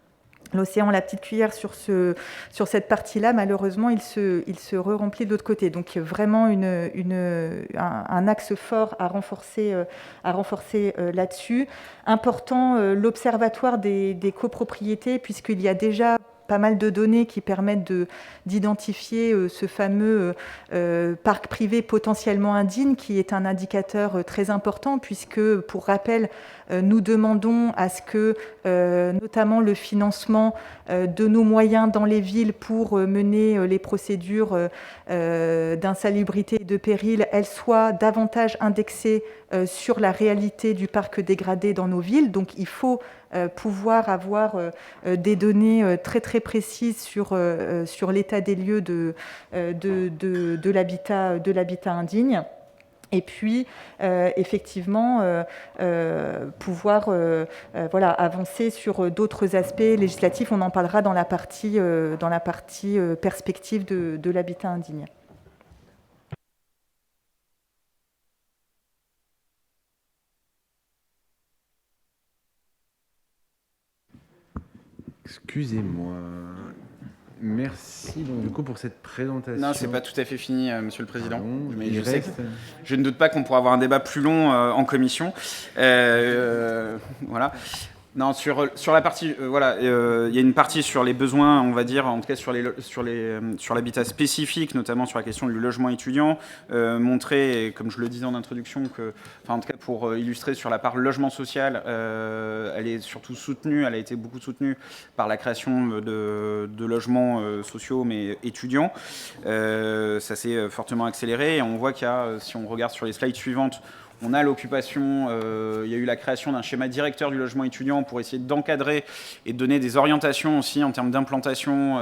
l'océan la petite cuillère sur cette partie-là, malheureusement, il se re-remplit de l'autre côté. Donc vraiment un axe fort à renforcer là-dessus. Important, l'observatoire des copropriétés, puisqu'il y a déjà pas mal de données qui permettent d'identifier ce fameux parc privé potentiellement indigne, qui est un indicateur très important, puisque, pour rappel, nous demandons à ce que, notamment le financement de nos moyens dans les villes pour mener les procédures d'insalubrité et de péril, elles soient davantage indexées sur la réalité du parc dégradé dans nos villes. Donc il faut pouvoir avoir des données très très précises sur l'état des lieux de l'habitat indigne. Et puis, effectivement, pouvoir avancer sur d'autres aspects législatifs. On en parlera dans la partie perspective de l'habitat indigne. Excusez-moi. Merci donc, du coup pour cette présentation. Non, c'est pas tout à fait fini, Monsieur le Président. Pardon, mais je ne doute pas qu'on pourra avoir un débat plus long en commission. Voilà. Non, sur la partie, il y a une partie sur les besoins, on va dire, en tout cas sur l'habitat spécifique, notamment sur la question du logement étudiant, montrer, comme je le disais en introduction, en tout cas pour illustrer sur la part logement social, elle est surtout soutenue, elle a été beaucoup soutenue par la création de logements sociaux mais étudiants. Ça s'est fortement accéléré et on voit qu'il y a, si on regarde sur les slides suivantes, on a l'occupation, il y a eu la création d'un schéma directeur du logement étudiant pour essayer d'encadrer et de donner des orientations aussi en termes d'implantation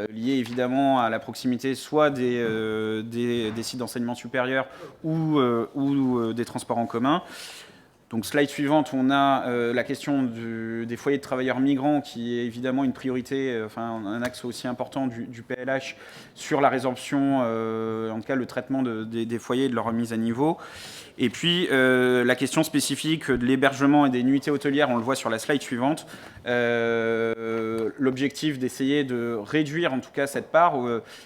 liées évidemment à la proximité soit des sites d'enseignement supérieur ou des transports en commun. Donc slide suivante, on a la question des foyers de travailleurs migrants qui est évidemment une priorité, un axe aussi important du PLH sur la résorption, en tout cas le traitement des foyers et de leur remise à niveau. Et puis la question spécifique de l'hébergement et des nuitées hôtelières, on le voit sur la slide suivante. L'objectif d'essayer de réduire en tout cas cette part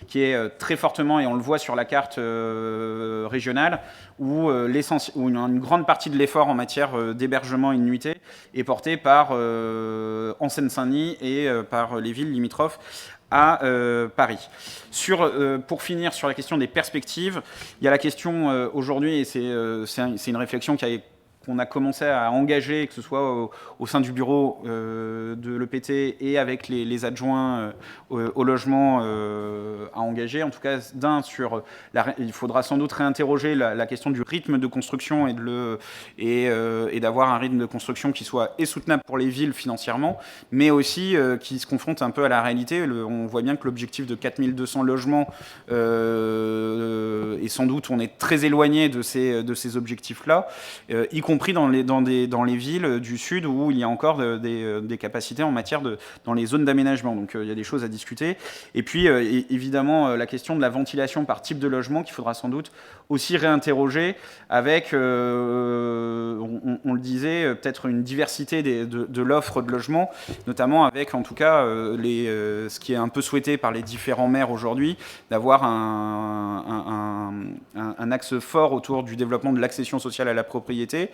qui est très fortement, et on le voit sur la carte régionale, où une grande partie de l'effort en matière d'hébergement et de nuitées est portée par en Seine-Saint-Denis et par les villes limitrophes à Paris. Pour finir sur la question des perspectives, il y a la question aujourd'hui, et c'est une réflexion qui a qu'on a commencé à engager, que ce soit au sein du bureau de l'EPT et avec les adjoints au logement à engager. En tout cas, il faudra sans doute réinterroger la question du rythme de construction et d'avoir un rythme de construction qui soit soutenable pour les villes financièrement, mais aussi qui se confronte un peu à la réalité. On voit bien que l'objectif de 4200 logements et sans doute on est très éloigné de ces objectifs-là, y compris dans les villes du Sud où il y a encore des capacités en matière dans les zones d'aménagement. Donc il y a des choses à discuter. Et puis évidemment la question de la ventilation par type de logement qu'il faudra sans doute aussi réinterroger avec, on le disait, peut-être une diversité de l'offre de logement, notamment avec en tout cas ce qui est un peu souhaité par les différents maires aujourd'hui, d'avoir un axe fort autour du développement de l'accession sociale à la propriété.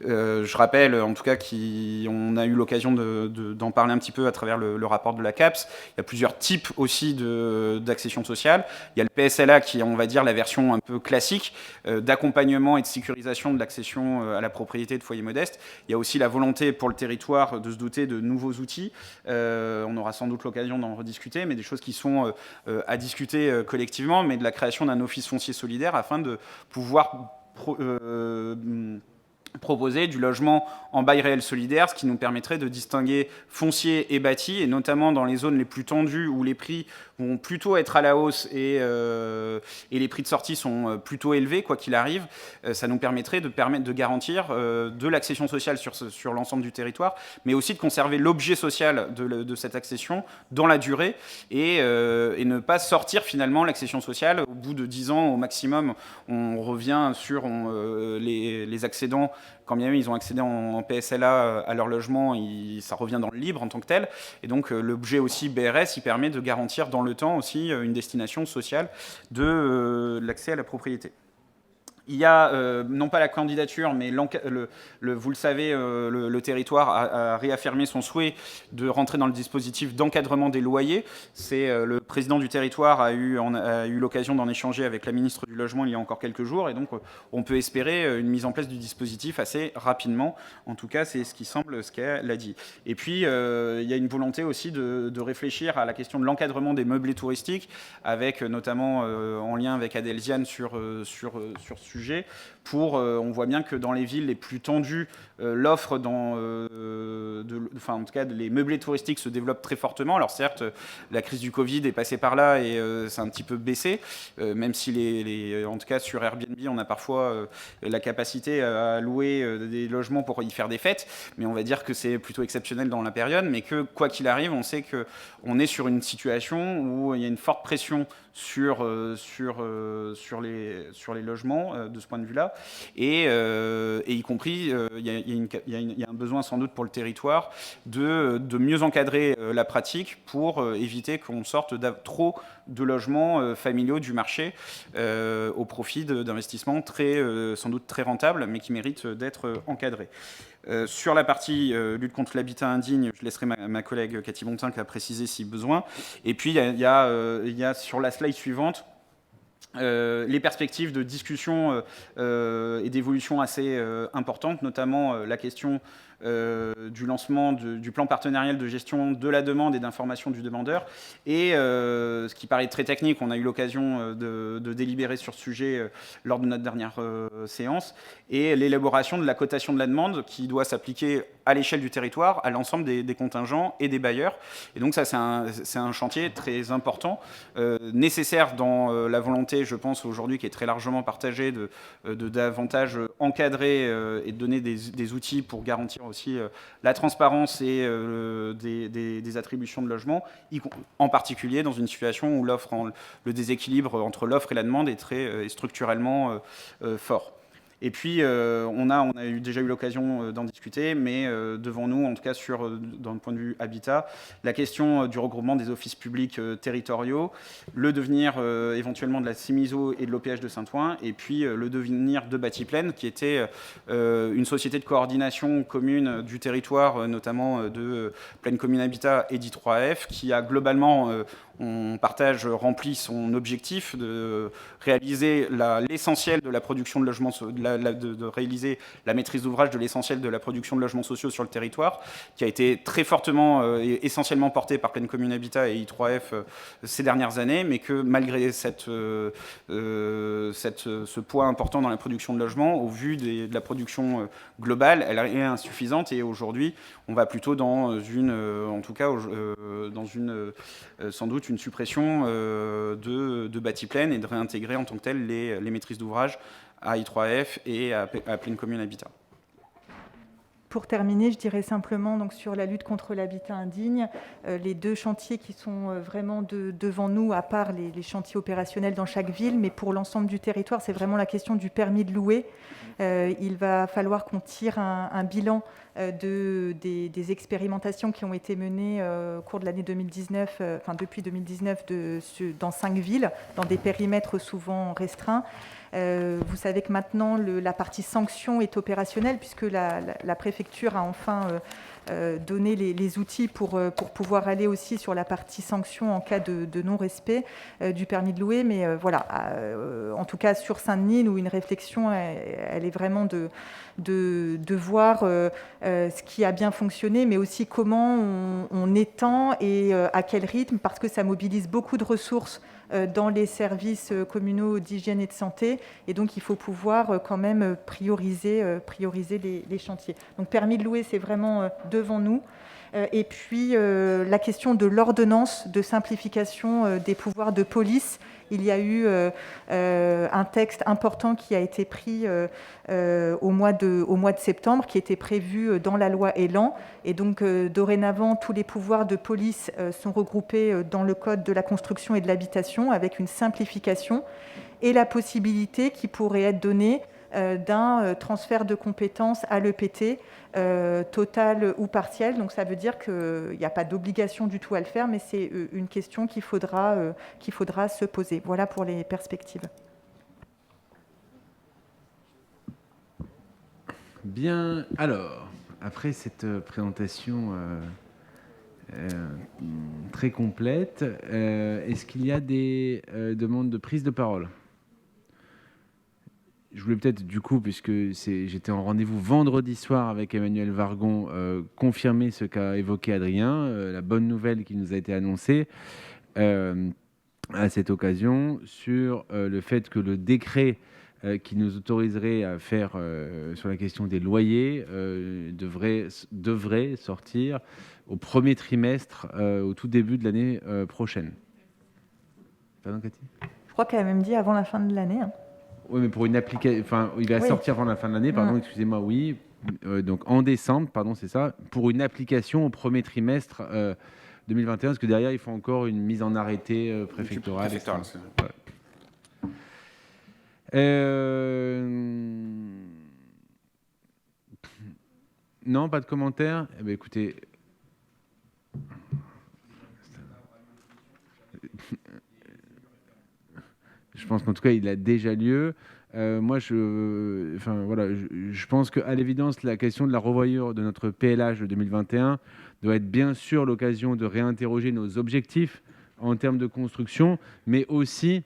Je rappelle en tout cas qu'on a eu l'occasion d'en parler un petit peu à travers le rapport de la CAPS. Il y a plusieurs types aussi d'accession sociale. Il y a le PSLA qui est, on va dire, la version un peu classique d'accompagnement et de sécurisation de l'accession à la propriété de foyers modestes. Il y a aussi la volonté pour le territoire de se doter de nouveaux outils. On aura sans doute l'occasion d'en rediscuter, mais des choses qui sont à discuter collectivement, mais de la création d'un office foncier solidaire afin de pouvoir proposer du logement en bail réel solidaire, ce qui nous permettrait de distinguer foncier et bâti, et notamment dans les zones les plus tendues où les prix vont plutôt être à la hausse et les prix de sortie sont plutôt élevés, quoi qu'il arrive. Ça nous permettrait de garantir de l'accession sociale sur l'ensemble du territoire, mais aussi de conserver l'objet social de cette accession dans la durée et ne pas sortir finalement l'accession sociale. Au bout de 10 ans au maximum, on revient sur les accédants. Quand bien même ils ont accédé en PSLA à leur logement, ça revient dans le libre en tant que tel. Et donc l'objet aussi BRS, il permet de garantir dans le temps aussi une destination sociale de l'accès à la propriété. Il y a, non pas la candidature, mais vous le savez, le territoire a réaffirmé son souhait de rentrer dans le dispositif d'encadrement des loyers. Le président du territoire a eu l'occasion d'en échanger avec la ministre du Logement il y a encore quelques jours, et donc on peut espérer une mise en place du dispositif assez rapidement. En tout cas, c'est ce qu'elle a dit. Et puis, il y a une volonté aussi de réfléchir à la question de l'encadrement des meublés touristiques, avec notamment en lien avec Adelziane sur ce sujet. On voit bien que dans les villes les plus tendues, l'offre en tout cas les meublés touristiques se développe très fortement. Alors certes, la crise du Covid est passée par là et c'est un petit peu baissé, même si en tout cas sur Airbnb, on a parfois la capacité à louer des logements pour y faire des fêtes, mais on va dire que c'est plutôt exceptionnel dans la période, mais que quoi qu'il arrive, on sait qu'on est sur une situation où il y a une forte pression sur les logements de ce point de vue-là, et y compris, il y a un besoin sans doute pour le territoire de mieux encadrer la pratique pour éviter qu'on sorte trop de logements familiaux du marché au profit d'investissements sans doute très rentables, mais qui méritent d'être encadrés. Sur la partie lutte contre l'habitat indigne, je laisserai ma collègue Cathy Bontin qui a précisé si besoin. Et puis, il y a sur la slide suivante les perspectives de discussion et d'évolution assez importantes, notamment la question du lancement du plan partenarial de gestion de la demande et d'information du demandeur. Et ce qui paraît très technique, on a eu l'occasion de délibérer sur ce sujet lors de notre dernière séance, et l'élaboration de la cotation de la demande qui doit s'appliquer à l'échelle du territoire, à l'ensemble des contingents et des bailleurs. Et donc ça, c'est un chantier très important, nécessaire dans la volonté, je pense, aujourd'hui, qui est très largement partagée, de davantage encadrer et de donner des outils pour garantir aussi la transparence et des attributions de logement, en particulier dans une situation où le déséquilibre entre l'offre et la demande est structurellement fort. Et puis, on a déjà eu l'occasion d'en discuter, mais devant nous, en tout cas dans le point de vue habitat, la question du regroupement des offices publics territoriaux, le devenir éventuellement de la CIMISO et de l'OPH de Saint-Ouen, et puis le devenir de Batiplaine, qui était une société de coordination commune du territoire, notamment de Plaine Commune Habitat et d'I3F, qui a globalement... on remplit son objectif de réaliser l'essentiel de la production de logements, de de réaliser la maîtrise d'ouvrage de l'essentiel de la production de logements sociaux sur le territoire, qui a été très fortement et essentiellement portée par Pleine Commune Habitat et I3F ces dernières années, mais que malgré ce poids important dans la production de logements, au vu de la production globale, elle est insuffisante, et aujourd'hui, on va plutôt dans une, en tout cas, dans une, sans doute une suppression de bâti pleine et de réintégrer en tant que tel les maîtrises d'ouvrage à I3F et à Pleine Commune Habitat. Pour terminer, je dirais simplement donc, sur la lutte contre l'habitat indigne, les deux chantiers qui sont vraiment devant nous, à part les chantiers opérationnels dans chaque ville, mais pour l'ensemble du territoire, c'est vraiment la question du permis de louer. Il va falloir qu'on tire un bilan des expérimentations qui ont été menées au cours de l'année 2019, depuis 2019, dans 5 villes, dans des périmètres souvent restreints. Vous savez que maintenant, la partie sanction est opérationnelle, puisque la préfecture a enfin donné les outils pour pouvoir aller aussi sur la partie sanction en cas de non-respect du permis de louer. Mais voilà, en tout cas sur Saint-Denis, nous, une réflexion, elle est vraiment de voir ce qui a bien fonctionné, mais aussi comment on étend et à quel rythme, parce que ça mobilise beaucoup de ressources dans les services communaux d'hygiène et de santé, et donc il faut pouvoir quand même prioriser les chantiers. Donc permis de louer, c'est vraiment devant nous. Et puis la question de l'ordonnance de simplification des pouvoirs de police. Il y a eu un texte important qui a été pris au mois de septembre, qui était prévu dans la loi Elan. Et donc, dorénavant, tous les pouvoirs de police sont regroupés dans le Code de la construction et de l'habitation, avec une simplification et la possibilité qui pourrait être donnée d'un transfert de compétences à l'EPT, total ou partiel. Donc ça veut dire qu'il n'y a pas d'obligation du tout à le faire, mais c'est une question qu'il faudra se poser. Voilà pour les perspectives. Bien, alors, après cette présentation très complète, est-ce qu'il y a des demandes de prise de parole ? Je voulais peut-être, du coup, puisque j'étais en rendez-vous vendredi soir avec Emmanuel Vargon, confirmer ce qu'a évoqué Adrien, la bonne nouvelle qui nous a été annoncée à cette occasion sur le fait que le décret qui nous autoriserait à faire sur la question des loyers devrait sortir au premier trimestre, au tout début de l'année prochaine. Pardon, Cathy ? Je crois qu'elle a même dit avant la fin de l'année. Hein. Oui, mais pour une application, enfin, il va sortir avant la fin de l'année, pardon, excusez-moi, oui. Donc en décembre, pardon, c'est ça, pour une application au premier trimestre 2021, parce que derrière, il faut encore une mise en arrêté préfectorale. Non, pas de commentaires. Eh bien, écoutez. Je pense qu'en tout cas, il a déjà lieu. Moi, je pense qu'à l'évidence, la question de la revoyure de notre PLH de 2021 doit être bien sûr l'occasion de réinterroger nos objectifs en termes de construction, mais aussi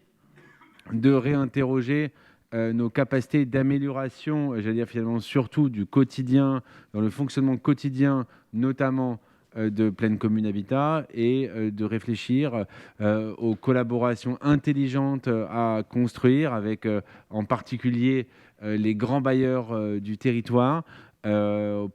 de réinterroger nos capacités d'amélioration, j'allais dire finalement surtout du quotidien, dans le fonctionnement quotidien, notamment de Pleine Commune Habitat, et de réfléchir aux collaborations intelligentes à construire avec en particulier les grands bailleurs du territoire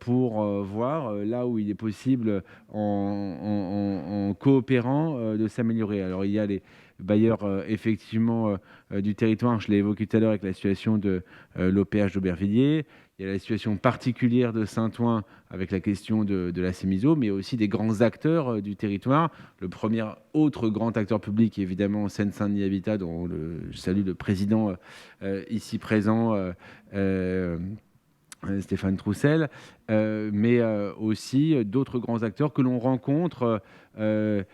pour voir là où il est possible en coopérant de s'améliorer. Alors il y a les bailleurs effectivement du territoire, je l'ai évoqué tout à l'heure avec la situation de l'OPH d'Aubervilliers. Il y a la situation particulière de Saint-Ouen avec la question de la Cémiso, mais aussi des grands acteurs du territoire. Le premier autre grand acteur public, évidemment, Seine-Saint-Denis Habitat, dont je salue le président ici présent, Stéphane Troussel, mais aussi d'autres grands acteurs que l'on rencontre que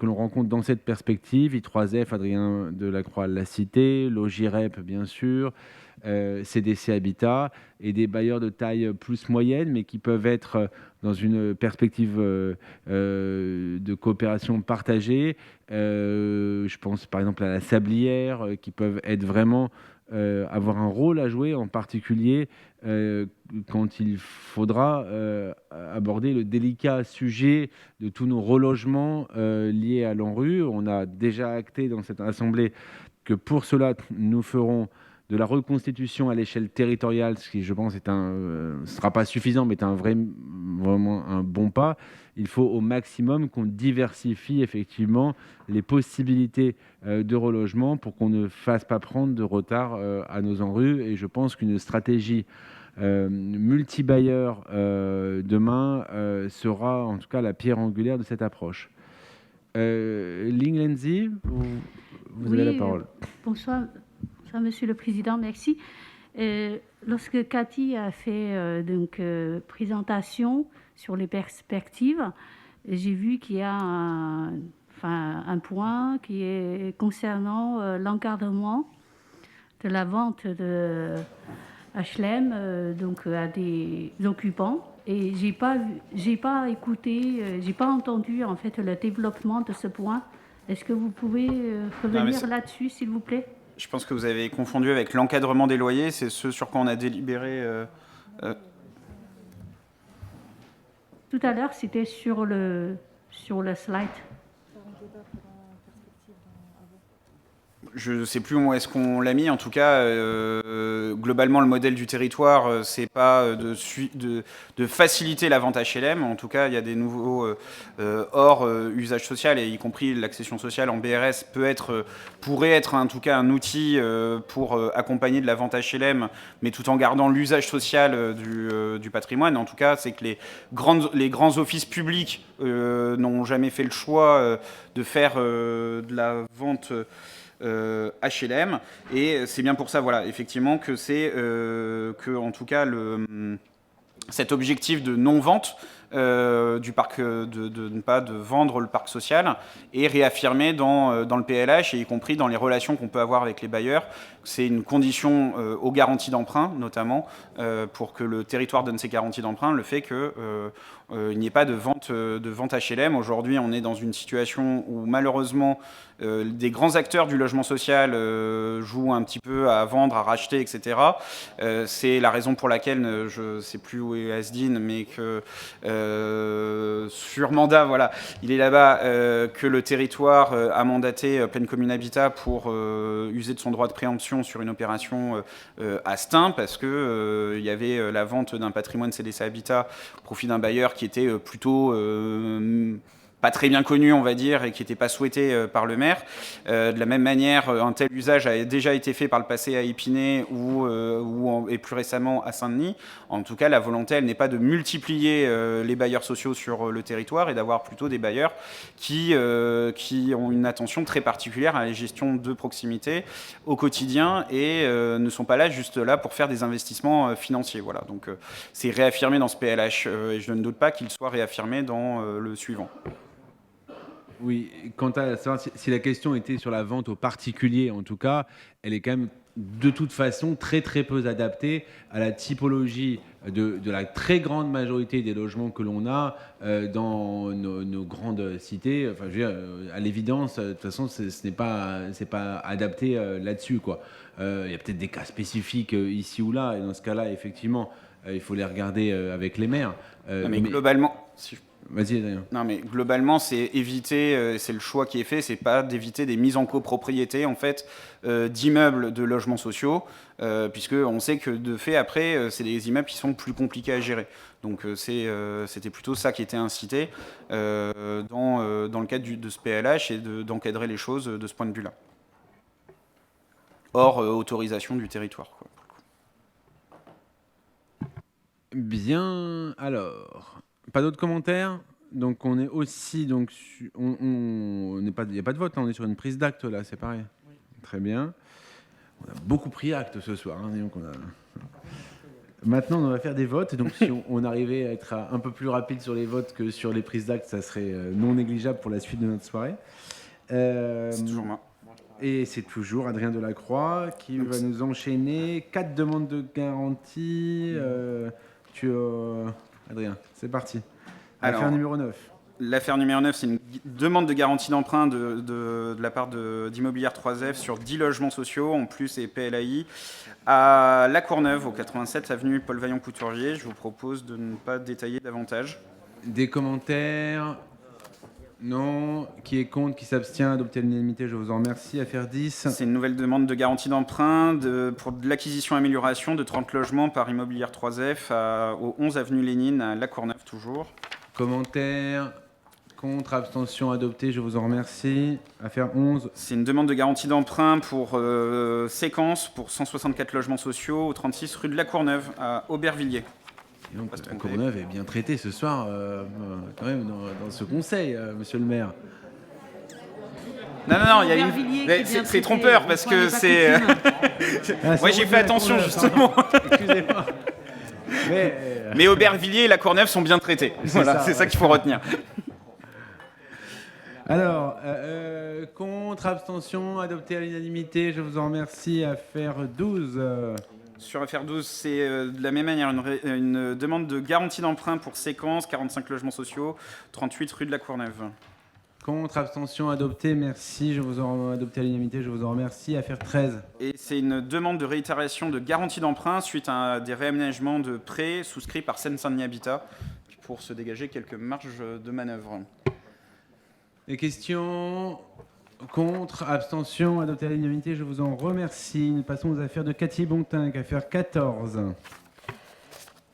l'on rencontre dans cette perspective. I3F, Adrien Delacroix l'a cité, Logirep, bien sûr, CDC Habitat, et des bailleurs de taille plus moyenne, mais qui peuvent être dans une perspective de coopération partagée. Je pense par exemple à la Sablière, qui peuvent être vraiment avoir un rôle à jouer, en particulier quand il faudra aborder le délicat sujet de tous nos relogements liés à l'ANRU. On a déjà acté dans cette assemblée que pour cela, nous ferons de la reconstitution à l'échelle territoriale, ce qui, je pense, ne sera pas suffisant, mais est vraiment un bon pas. Il faut au maximum qu'on diversifie effectivement les possibilités de relogement pour qu'on ne fasse pas prendre de retard à nos ANRU. Et je pense qu'une stratégie multi-bailleurs demain sera en tout cas la pierre angulaire de cette approche. Ling Lenzi, vous avez la parole. Bonsoir, Monsieur le Président, merci. Lorsque Cathy a fait présentation sur les perspectives, j'ai vu qu'il y a un point qui est concernant l'encadrement de la vente de HLM à des occupants. Et j'ai pas écouté, j'ai pas entendu en fait le développement de ce point. Est-ce que vous pouvez revenir là-dessus, s'il vous plaît? Je pense que vous avez confondu avec l'encadrement des loyers, c'est ce sur quoi on a délibéré. Tout à l'heure, c'était sur le slide. Je ne sais plus où est-ce qu'on l'a mis. En tout cas, globalement, le modèle du territoire, c'est pas de faciliter la vente HLM. En tout cas, il y a des nouveaux hors usage social, et y compris l'accession sociale en BRS pourrait être en tout cas un outil pour accompagner de la vente HLM, mais tout en gardant l'usage social du patrimoine. En tout cas, c'est que les grands offices publics n'ont jamais fait le choix de faire de la vente HLM, et c'est bien pour ça, voilà, effectivement, que c'est que en tout cas cet objectif de non-vente du parc, de ne pas de vendre le parc social, est réaffirmé dans le PLH, et y compris dans les relations qu'on peut avoir avec les bailleurs. C'est une condition aux garanties d'emprunt, notamment, pour que le territoire donne ses garanties d'emprunt, le fait qu'il n'y ait pas de vente HLM. Aujourd'hui, on est dans une situation où, malheureusement, des grands acteurs du logement social jouent un petit peu à vendre, à racheter, etc. C'est la raison pour laquelle, je ne sais plus où est Asdine, mais que sur mandat, voilà, il est là-bas, que le territoire a mandaté Pleine Commune Habitat pour user de son droit de préemption sur une opération à Stein, parce qu'il y avait la vente d'un patrimoine CDC Habitat au profit d'un bailleur qui était plutôt pas très bien connu, on va dire, et qui n'était pas souhaité par le maire. De la même manière, un tel usage a déjà été fait par le passé à Épinay et plus récemment à Saint-Denis. En tout cas, la volonté, elle n'est pas de multiplier les bailleurs sociaux sur le territoire, et d'avoir plutôt des bailleurs qui ont une attention très particulière à la gestion de proximité au quotidien, et ne sont pas là juste là pour faire des investissements financiers. Voilà. Donc c'est réaffirmé dans ce PLH, et je ne doute pas qu'il soit réaffirmé dans le suivant. Oui, quant à savoir si la question était sur la vente aux particuliers, en tout cas, elle est quand même de toute façon très très peu adaptée à la typologie de la très grande majorité des logements que l'on a dans nos grandes cités. Enfin, je veux dire, à l'évidence, de toute façon, c'est pas adapté là-dessus, quoi. Il y a peut-être des cas spécifiques ici ou là, et dans ce cas-là, effectivement, il faut les regarder avec les maires. Mais globalement, vas-y, Adrien. Non, mais globalement, c'est éviter, c'est le choix qui est fait, c'est pas d'éviter des mises en copropriété, en fait, d'immeubles de logements sociaux, puisqu'on sait que, de fait, après, c'est des immeubles qui sont plus compliqués à gérer. Donc, c'était plutôt ça qui était incité dans le cadre de ce PLH, et d'encadrer les choses de ce point de vue-là. Hors autorisation du territoire, quoi. Bien, alors... Pas d'autres commentaires? Donc on est aussi donc on n'est pas, il n'y a pas de vote, hein, on est sur une prise d'acte là, c'est pareil. Oui. Très bien. On a beaucoup pris acte ce soir. Hein, donc maintenant on va faire des votes. Donc si on arrivait à être un peu plus rapide sur les votes que sur les prises d'acte, ça serait non négligeable pour la suite de notre soirée. C'est toujours moi. Et c'est toujours Adrien Delacroix qui va nous enchaîner. 4 demandes de garantie. Adrien, c'est parti. Affaire numéro 9. L'affaire numéro 9, c'est une demande de garantie d'emprunt de la part d'Immobilière 3F sur 10 logements sociaux, en plus et PLAI, à La Courneuve, au 87 avenue Paul Vaillant-Couturier. Je vous propose de ne pas détailler davantage. Des commentaires? Non. Qui est contre? Qui s'abstient? Adopté à l'unanimité, je vous en remercie. Affaire 10. C'est une nouvelle demande de garantie d'emprunt pour de l'acquisition-amélioration de 30 logements par Immobilière 3F au 11 avenue Lénine, à La Courneuve toujours. Commentaires? Contre, abstention, adopté, je vous en remercie. Affaire 11. C'est une demande de garantie d'emprunt pour séquence pour 164 logements sociaux au 36 rue de La Courneuve à Aubervilliers. Et donc, La Courneuve est bien traitée ce soir, quand même, dans ce conseil, monsieur le maire. Non, il y a une... C'est trompeur parce que c'est... Moi, j'ai fait attention, justement. Excusez-moi. Mais Aubervilliers et La Courneuve sont bien traités. Voilà, c'est ça qu'il faut retenir. Alors, contre, abstention, adopté à l'unanimité, je vous en remercie. Affaire 12. Sur affaire 12, c'est de la même manière une demande de garantie d'emprunt pour séquence, 45 logements sociaux, 38 rue de la Courneuve. Contre, abstention, adopté, merci, je vous en adopté à l'unanimité, je vous en remercie. Affaire 13. Et c'est une demande de réitération de garantie d'emprunt suite à des réaménagements de prêts souscrits par Seine-Saint-Denis Habitat pour se dégager quelques marges de manœuvre. Les questions? Contre, abstention, adopté à l'unanimité, je vous en remercie. Nous passons aux affaires de Cathy Bontinck, affaire 14.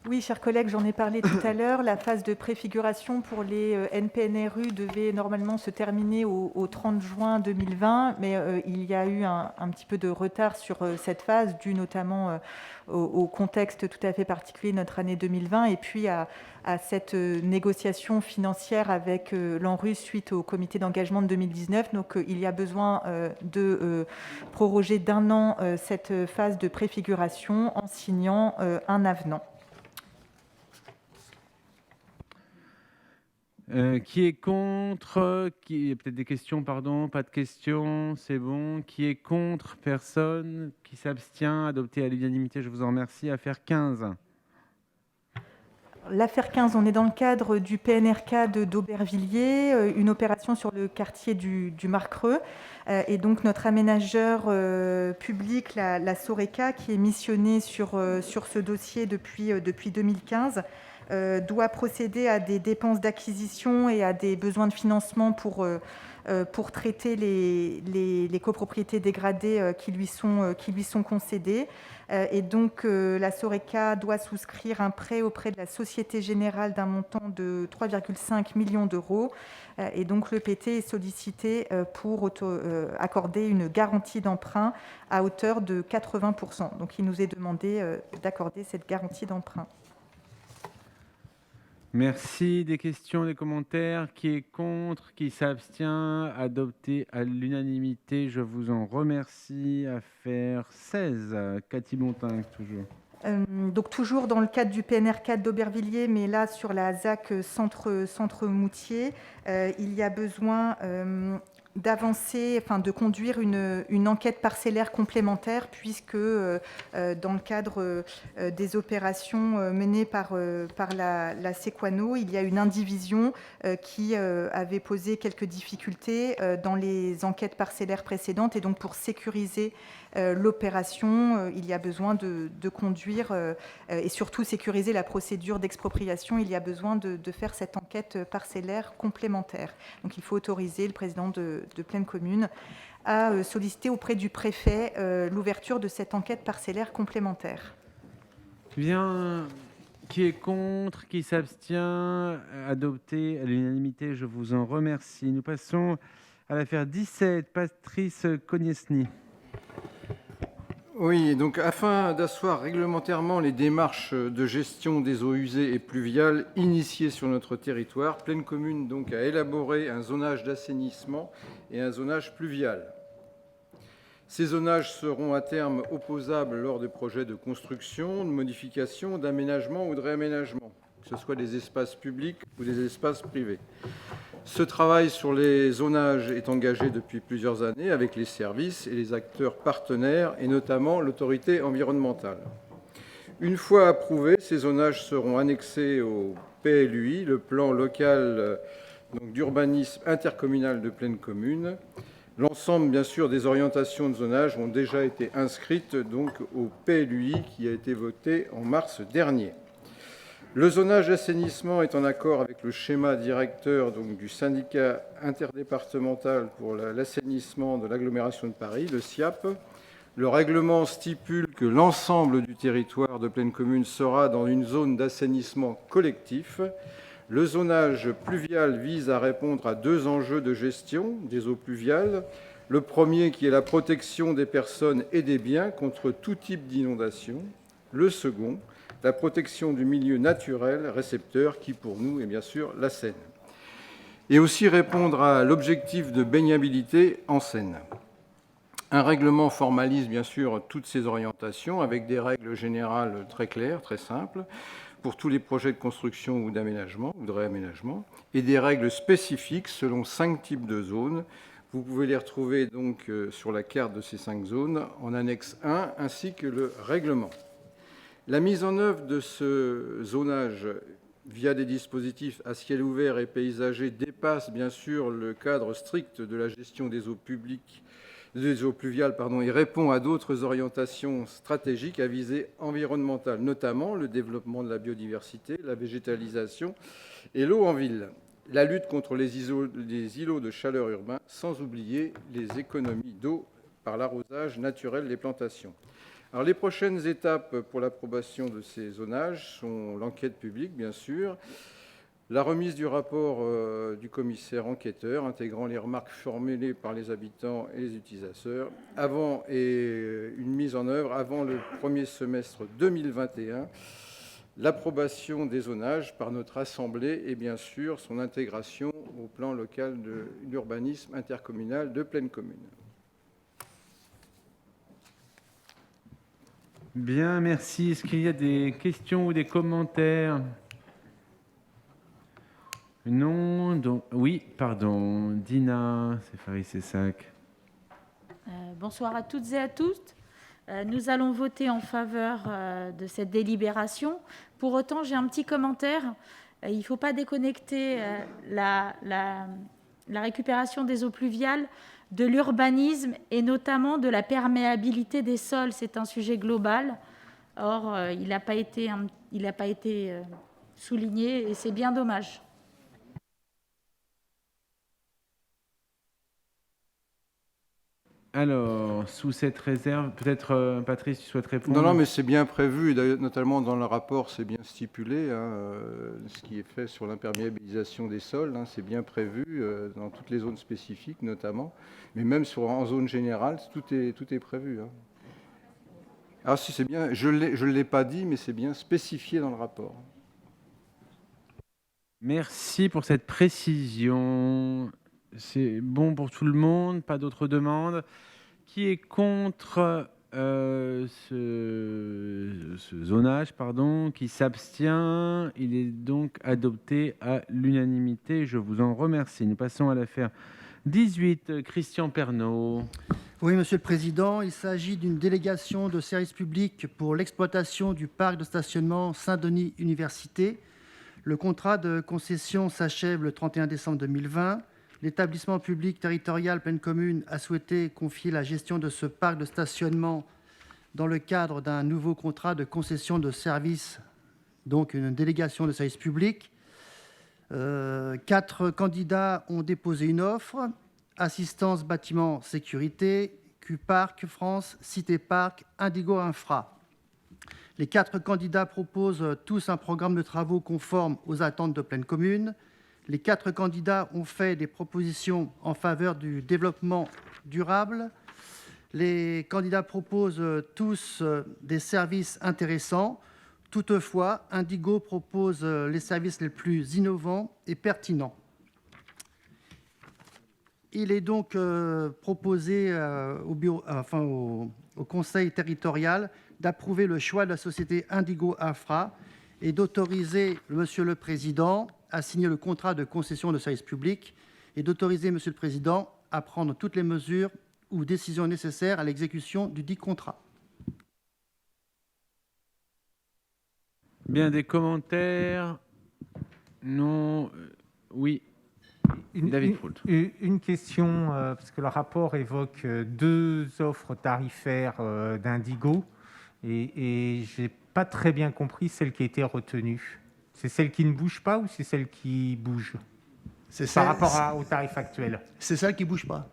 Oui, chers collègues, j'en ai parlé tout à l'heure. La phase de préfiguration pour les NPNRU devait normalement se terminer au 30 juin 2020, mais il y a eu un petit peu de retard sur cette phase, dû notamment au contexte tout à fait particulier de notre année 2020, et puis à cette négociation financière avec l'ANRU suite au comité d'engagement de 2019. Donc il y a besoin de proroger d'1 an cette phase de préfiguration en signant un avenant. Qui est contre? Il y a peut-être des questions, pardon. Pas de questions, c'est bon. Qui est contre? Personne. Qui s'abstient? Adopté à l'unanimité, je vous en remercie. Affaire 15. L'affaire 15, on est dans le cadre du PNRK d'Aubervilliers, une opération sur le quartier du Marcreux. Et donc notre aménageur public, la Soreca, qui est missionné sur ce dossier depuis 2015, doit procéder à des dépenses d'acquisition et à des besoins de financement pour traiter les copropriétés dégradées qui lui sont concédées. Et donc la Soreca doit souscrire un prêt auprès de la Société Générale d'un montant de 3,5 millions d'euros. Et donc le PT est sollicité pour accorder une garantie d'emprunt à hauteur de 80%. Donc il nous est demandé d'accorder cette garantie d'emprunt. Merci. Des questions, des commentaires? Qui est contre? Qui s'abstient? Adopté à l'unanimité, je vous en remercie. Affaire 16. Cathy Bontinck, toujours. Donc toujours dans le cadre du PNR4 d'Aubervilliers, mais là sur la ZAC Centre Moutier, il y a besoin d'avancer, de conduire une enquête parcellaire complémentaire, puisque dans le cadre des opérations menées par la Sequano, il y a une indivision qui avait posé quelques difficultés dans les enquêtes parcellaires précédentes, et donc pour sécuriser l'opération, il y a besoin de conduire et surtout sécuriser la procédure d'expropriation, il y a besoin de faire cette enquête parcellaire complémentaire. Donc il faut autoriser le président de Plaine Commune à solliciter auprès du préfet l'ouverture de cette enquête parcellaire complémentaire. Bien. Qui est contre? Qui s'abstient? Adopté à l'unanimité, je vous en remercie. Nous passons à l'affaire 17. Patrice Cognesny. Oui, donc afin d'asseoir réglementairement les démarches de gestion des eaux usées et pluviales initiées sur notre territoire, Plaine Commune donc a élaboré un zonage d'assainissement et un zonage pluvial. Ces zonages seront à terme opposables lors des projets de construction, de modification, d'aménagement ou de réaménagement, que ce soit des espaces publics ou des espaces privés. Ce travail sur les zonages est engagé depuis plusieurs années avec les services et les acteurs partenaires, et notamment l'autorité environnementale. Une fois approuvés, ces zonages seront annexés au PLUI, le plan local donc d'urbanisme intercommunal de pleine commune. L'ensemble, bien sûr, des orientations de zonage ont déjà été inscrites donc au PLUI qui a été voté en mars dernier. Le zonage assainissement est en accord avec le schéma directeur donc, du syndicat interdépartemental pour l'assainissement de l'agglomération de Paris, le SIAP. Le règlement stipule que l'ensemble du territoire de pleine commune sera dans une zone d'assainissement collectif. Le zonage pluvial vise à répondre à 2 enjeux de gestion des eaux pluviales. Le premier qui est la protection des personnes et des biens contre tout type d'inondation. Le second, la protection du milieu naturel récepteur qui, pour nous, est bien sûr la Seine. Et aussi répondre à l'objectif de baignabilité en Seine. Un règlement formalise, bien sûr, toutes ces orientations avec des règles générales très claires, très simples, pour tous les projets de construction ou d'aménagement ou de réaménagement, et des règles spécifiques selon 5 types de zones. Vous pouvez les retrouver donc sur la carte de ces 5 zones en annexe 1, ainsi que le règlement. La mise en œuvre de ce zonage via des dispositifs à ciel ouvert et paysager dépasse bien sûr le cadre strict de la gestion des eaux publiques, des eaux pluviales, et répond à d'autres orientations stratégiques à visée environnementale, notamment le développement de la biodiversité, la végétalisation et l'eau en ville, la lutte contre les îlots de chaleur urbains, sans oublier les économies d'eau par l'arrosage naturel des plantations. Alors, les prochaines étapes pour l'approbation de ces zonages sont l'enquête publique, bien sûr, la remise du rapport du commissaire enquêteur intégrant les remarques formulées par les habitants et les utilisateurs, et une mise en œuvre avant le premier semestre 2021, l'approbation des zonages par notre Assemblée et bien sûr son intégration au plan local de l'urbanisme intercommunal de pleine commune. Bien, merci. Est-ce qu'il y a des questions ou des commentaires? Non, donc oui, pardon. Dina, c'est Faris Sac. Bonsoir à toutes et à tous. Nous allons voter en faveur de cette délibération. Pour autant, j'ai un petit commentaire. Il ne faut pas déconnecter la récupération des eaux pluviales de l'urbanisme et notamment de la perméabilité des sols. C'est un sujet global. Or, il n'a pas été souligné et c'est bien dommage. Alors, sous cette réserve, peut-être Patrice, tu souhaites répondre? Non, mais c'est bien prévu, notamment dans le rapport, c'est bien stipulé, ce qui est fait sur l'imperméabilisation des sols, c'est bien prévu dans toutes les zones spécifiques notamment, mais même en zone générale, tout est prévu. Alors si c'est bien, je ne l'ai pas dit, mais c'est bien spécifié dans le rapport. Merci pour cette précision. C'est bon pour tout le monde, pas d'autres demandes. Qui est contre ce zonage, qui s'abstient? Il est donc adopté à l'unanimité. Je vous en remercie. Nous passons à l'affaire 18. Christian Pernaut. Oui, Monsieur le Président, il s'agit d'une délégation de service public pour l'exploitation du parc de stationnement Saint-Denis Université. Le contrat de concession s'achève le 31 décembre 2020. L'établissement public territorial Pleine Commune a souhaité confier la gestion de ce parc de stationnement dans le cadre d'un nouveau contrat de concession de service, donc une délégation de service public. 4 candidats ont déposé une offre: Assistance Bâtiment Sécurité, Q-Parc France, Cité Parc, Indigo Infra. Les 4 candidats proposent tous un programme de travaux conforme aux attentes de Pleine Commune. Les 4 candidats ont fait des propositions en faveur du développement durable. Les candidats proposent tous des services intéressants. Toutefois, Indigo propose les services les plus innovants et pertinents. Il est donc proposé au Conseil territorial d'approuver le choix de la société Indigo Infra et d'autoriser Monsieur le Président à signer le contrat de concession de service public et d'autoriser Monsieur le Président à prendre toutes les mesures ou décisions nécessaires à l'exécution du dit contrat. Bien, des commentaires? Non. Oui. David Foult. Une question, parce que le rapport évoque 2 offres tarifaires d'Indigo, et je n'ai pas très bien compris celle qui a été retenue. C'est celle qui ne bouge pas ou c'est celle qui bouge par rapport au tarif actuel? C'est celle qui ne bouge pas.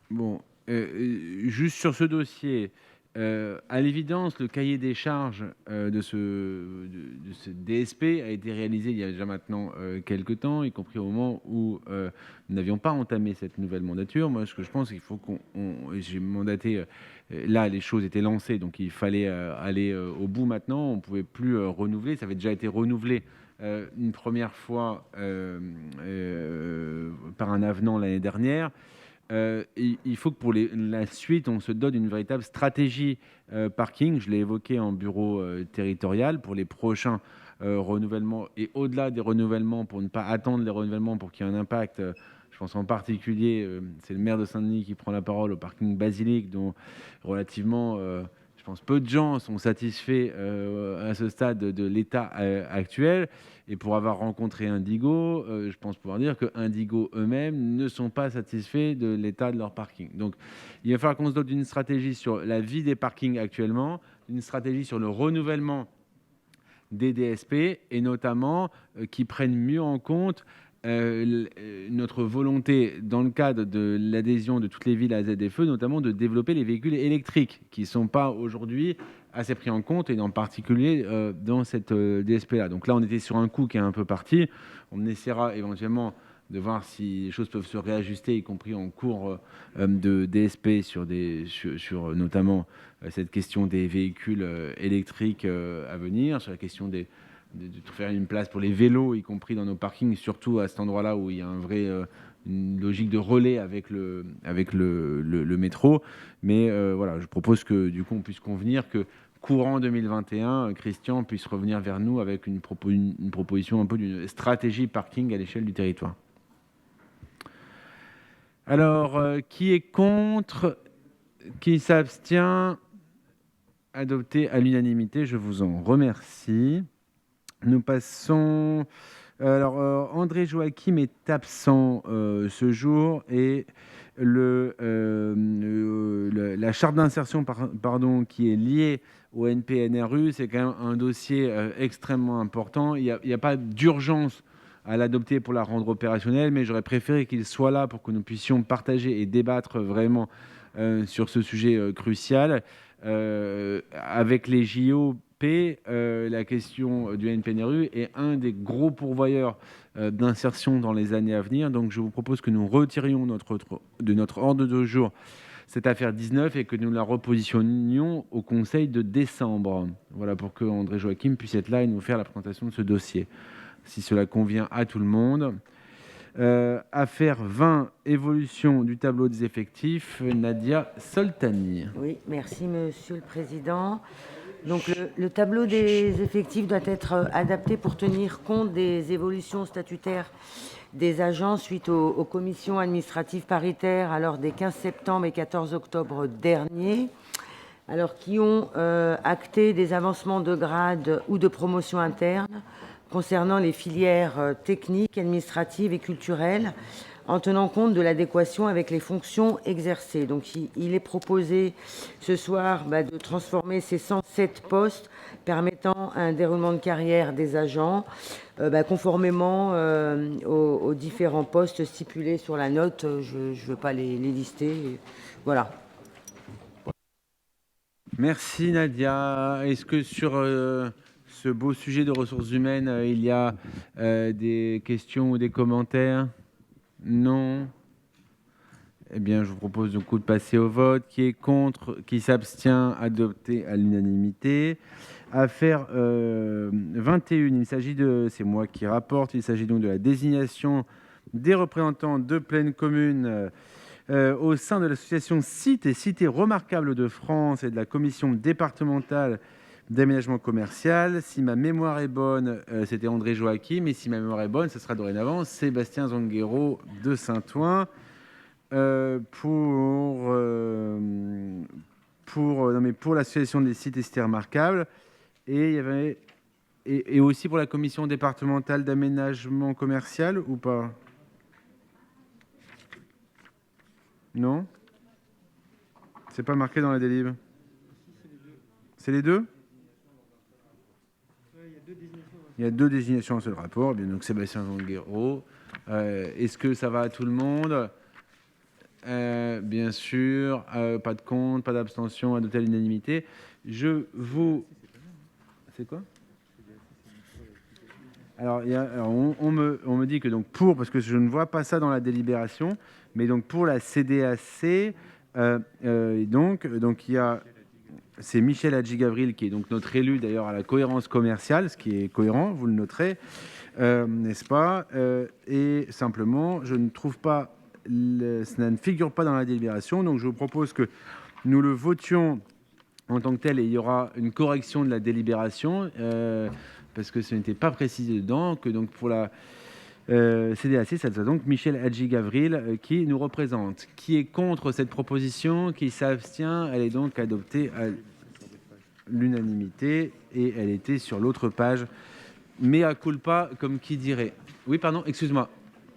Bon, juste sur ce dossier, à l'évidence, le cahier des charges de ce DSP a été réalisé il y a déjà maintenant quelques temps, y compris au moment où nous n'avions pas entamé cette nouvelle mandature. Moi, ce que je pense, c'est qu'il faut j'ai mandaté, là, les choses étaient lancées, donc il fallait aller au bout maintenant. On ne pouvait plus renouveler. Ça avait déjà été renouvelé une première fois par un avenant l'année dernière. Il faut que pour la suite, on se dote d'une véritable stratégie parking. Je l'ai évoqué en bureau territorial pour les prochains renouvellements et au-delà des renouvellements, pour ne pas attendre les renouvellements pour qu'il y ait un impact. Je pense en particulier, c'est le maire de Saint-Denis qui prend la parole au parking Basilique, dont relativement, je pense, peu de gens sont satisfaits à ce stade de l'état actuel. Et pour avoir rencontré Indigo, je pense pouvoir dire que Indigo eux-mêmes ne sont pas satisfaits de l'état de leur parking. Donc, il va falloir qu'on se dote d'une stratégie sur la vie des parkings actuellement, d'une stratégie sur le renouvellement des DSP et notamment qui prennent mieux en compte notre volonté, dans le cadre de l'adhésion de toutes les villes à ZFE, notamment de développer les véhicules électriques qui ne sont pas aujourd'hui assez pris en compte, et en particulier dans cette DSP-là. Donc là, on était sur un coût qui est un peu parti. On essaiera éventuellement de voir si les choses peuvent se réajuster, y compris en cours de DSP, sur notamment cette question des véhicules électriques à venir, sur la question de faire une place pour les vélos, y compris dans nos parkings, surtout à cet endroit-là où il y a une logique de relais avec le métro. Mais voilà, je propose que du coup on puisse convenir que courant 2021, Christian puisse revenir vers nous avec une proposition un peu d'une stratégie parking à l'échelle du territoire. Alors, qui est contre? Qui s'abstient? Adopté à l'unanimité, je vous en remercie. Nous passons... Alors, André Joachim est absent ce jour, et la charte d'insertion qui est liée au NPNRU, c'est quand même un dossier extrêmement important. Il n'y a pas d'urgence à l'adopter pour la rendre opérationnelle, mais j'aurais préféré qu'il soit là pour que nous puissions partager et débattre vraiment sur ce sujet crucial. Avec les JOP, la question du NPNRU est un des gros pourvoyeurs d'insertion dans les années à venir. Donc je vous propose que nous retirions de notre ordre de jour cette affaire 19 et que nous la repositionnions au Conseil de décembre. Voilà, pour que André Joachim puisse être là et nous faire la présentation de ce dossier, si cela convient à tout le monde. Affaire 20, évolution du tableau des effectifs, Nadia Soltani. Oui, merci Monsieur le Président. Donc le tableau des effectifs doit être adapté pour tenir compte des évolutions statutaires des agents suite aux commissions administratives paritaires alors des 15 septembre et 14 octobre dernier, alors qui ont acté des avancements de grade ou de promotion interne concernant les filières techniques, administratives et culturelles, en tenant compte de l'adéquation avec les fonctions exercées. Donc, il est proposé ce soir de transformer ces 107 postes permettant un déroulement de carrière des agents conformément aux différents postes stipulés sur la note. Je ne veux pas les lister. Voilà. Merci Nadia. Est-ce que sur ce beau sujet de ressources humaines, il y a des questions ou des commentaires? Non. Eh bien, je vous propose du coup de passer au vote. Qui est contre? Qui s'abstient? Adopté à l'unanimité. Affaire 21, il s'agit c'est moi qui rapporte, il s'agit donc de la désignation des représentants de pleine commune au sein de l'association Sites et Cités Remarquables de France et de la commission départementale d'aménagement commercial. Si ma mémoire est bonne, c'était André Joachim, et si ma mémoire est bonne, ce sera dorénavant Sébastien Zonguero de Saint-Ouen pour l'association des sites et cités remarquables. Et il y avait et aussi pour la commission départementale d'aménagement commercial ou pas? Non? C'est pas marqué dans la délib. C'est les deux? Il y a deux désignations dans ce rapport. Bien, donc Sébastien Vanguero. Est-ce que ça va à tout le monde? Bien sûr. Pas de compte, pas d'abstention, adopté à l'unanimité. Je vous... C'est quoi? Alors, on me dit que donc pour, parce que je ne vois pas ça dans la délibération, mais donc pour la CDAC, donc il y a, c'est Michel Hadji-Gavril qui est donc notre élu d'ailleurs à la cohérence commerciale, ce qui est cohérent, vous le noterez, n'est-ce pas? Et simplement, je ne trouve pas, cela ne figure pas dans la délibération, donc je vous propose que nous le votions en tant que tel et il y aura une correction de la délibération parce que ce n'était pas précisé dedans, que donc pour la CDAC, ça soit donc Michel Hadji-Gavril qui nous représente. Qui est contre cette proposition? Qui s'abstient? Elle est donc adoptée à l'unanimité et elle était sur l'autre page. Mea culpa, comme qui dirait. Oui, pardon, excuse-moi.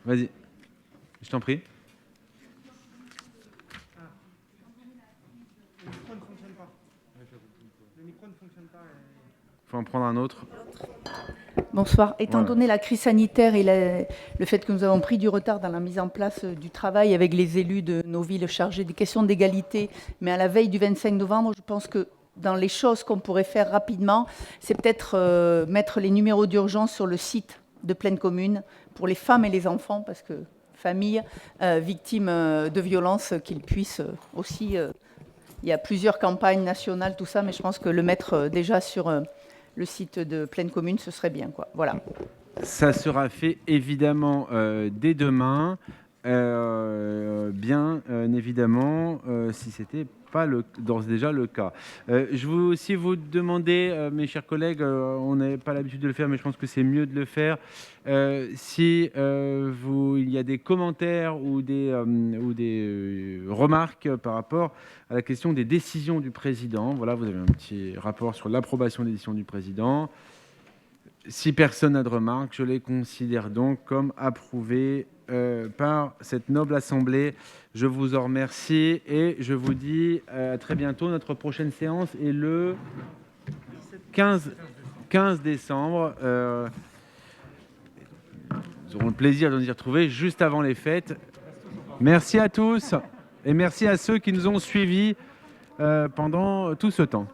Vas-y, je t'en prie. Il faut en prendre un autre. Bonsoir. Étant Voilà. donné la crise sanitaire et le fait que nous avons pris du retard dans la mise en place du travail avec les élus de nos villes chargés des questions d'égalité, mais à la veille du 25 novembre, je pense que dans les choses qu'on pourrait faire rapidement, c'est peut-être mettre les numéros d'urgence sur le site de Plaine Commune pour les femmes et les enfants, parce que familles victimes de violences, qu'ils puissent aussi... il y a plusieurs campagnes nationales, tout ça, mais je pense que le mettre déjà sur... le site de Plaine Commune, ce serait bien, quoi. Voilà. Ça sera fait évidemment dès demain, bien évidemment, si c'était pas d'ores et déjà le cas. Je veux aussi vous demander, mes chers collègues, on n'a pas l'habitude de le faire, mais je pense que c'est mieux de le faire. Si il y a des commentaires ou des remarques par rapport à la question des décisions du président. Voilà, vous avez un petit rapport sur l'approbation des décisions du président. Si personne n'a de remarques, je les considère donc comme approuvées par cette noble assemblée. Je vous en remercie et je vous dis à très bientôt. Notre prochaine séance est le 15 décembre. Nous aurons le plaisir de nous y retrouver juste avant les fêtes. Merci à tous et merci à ceux qui nous ont suivis pendant tout ce temps.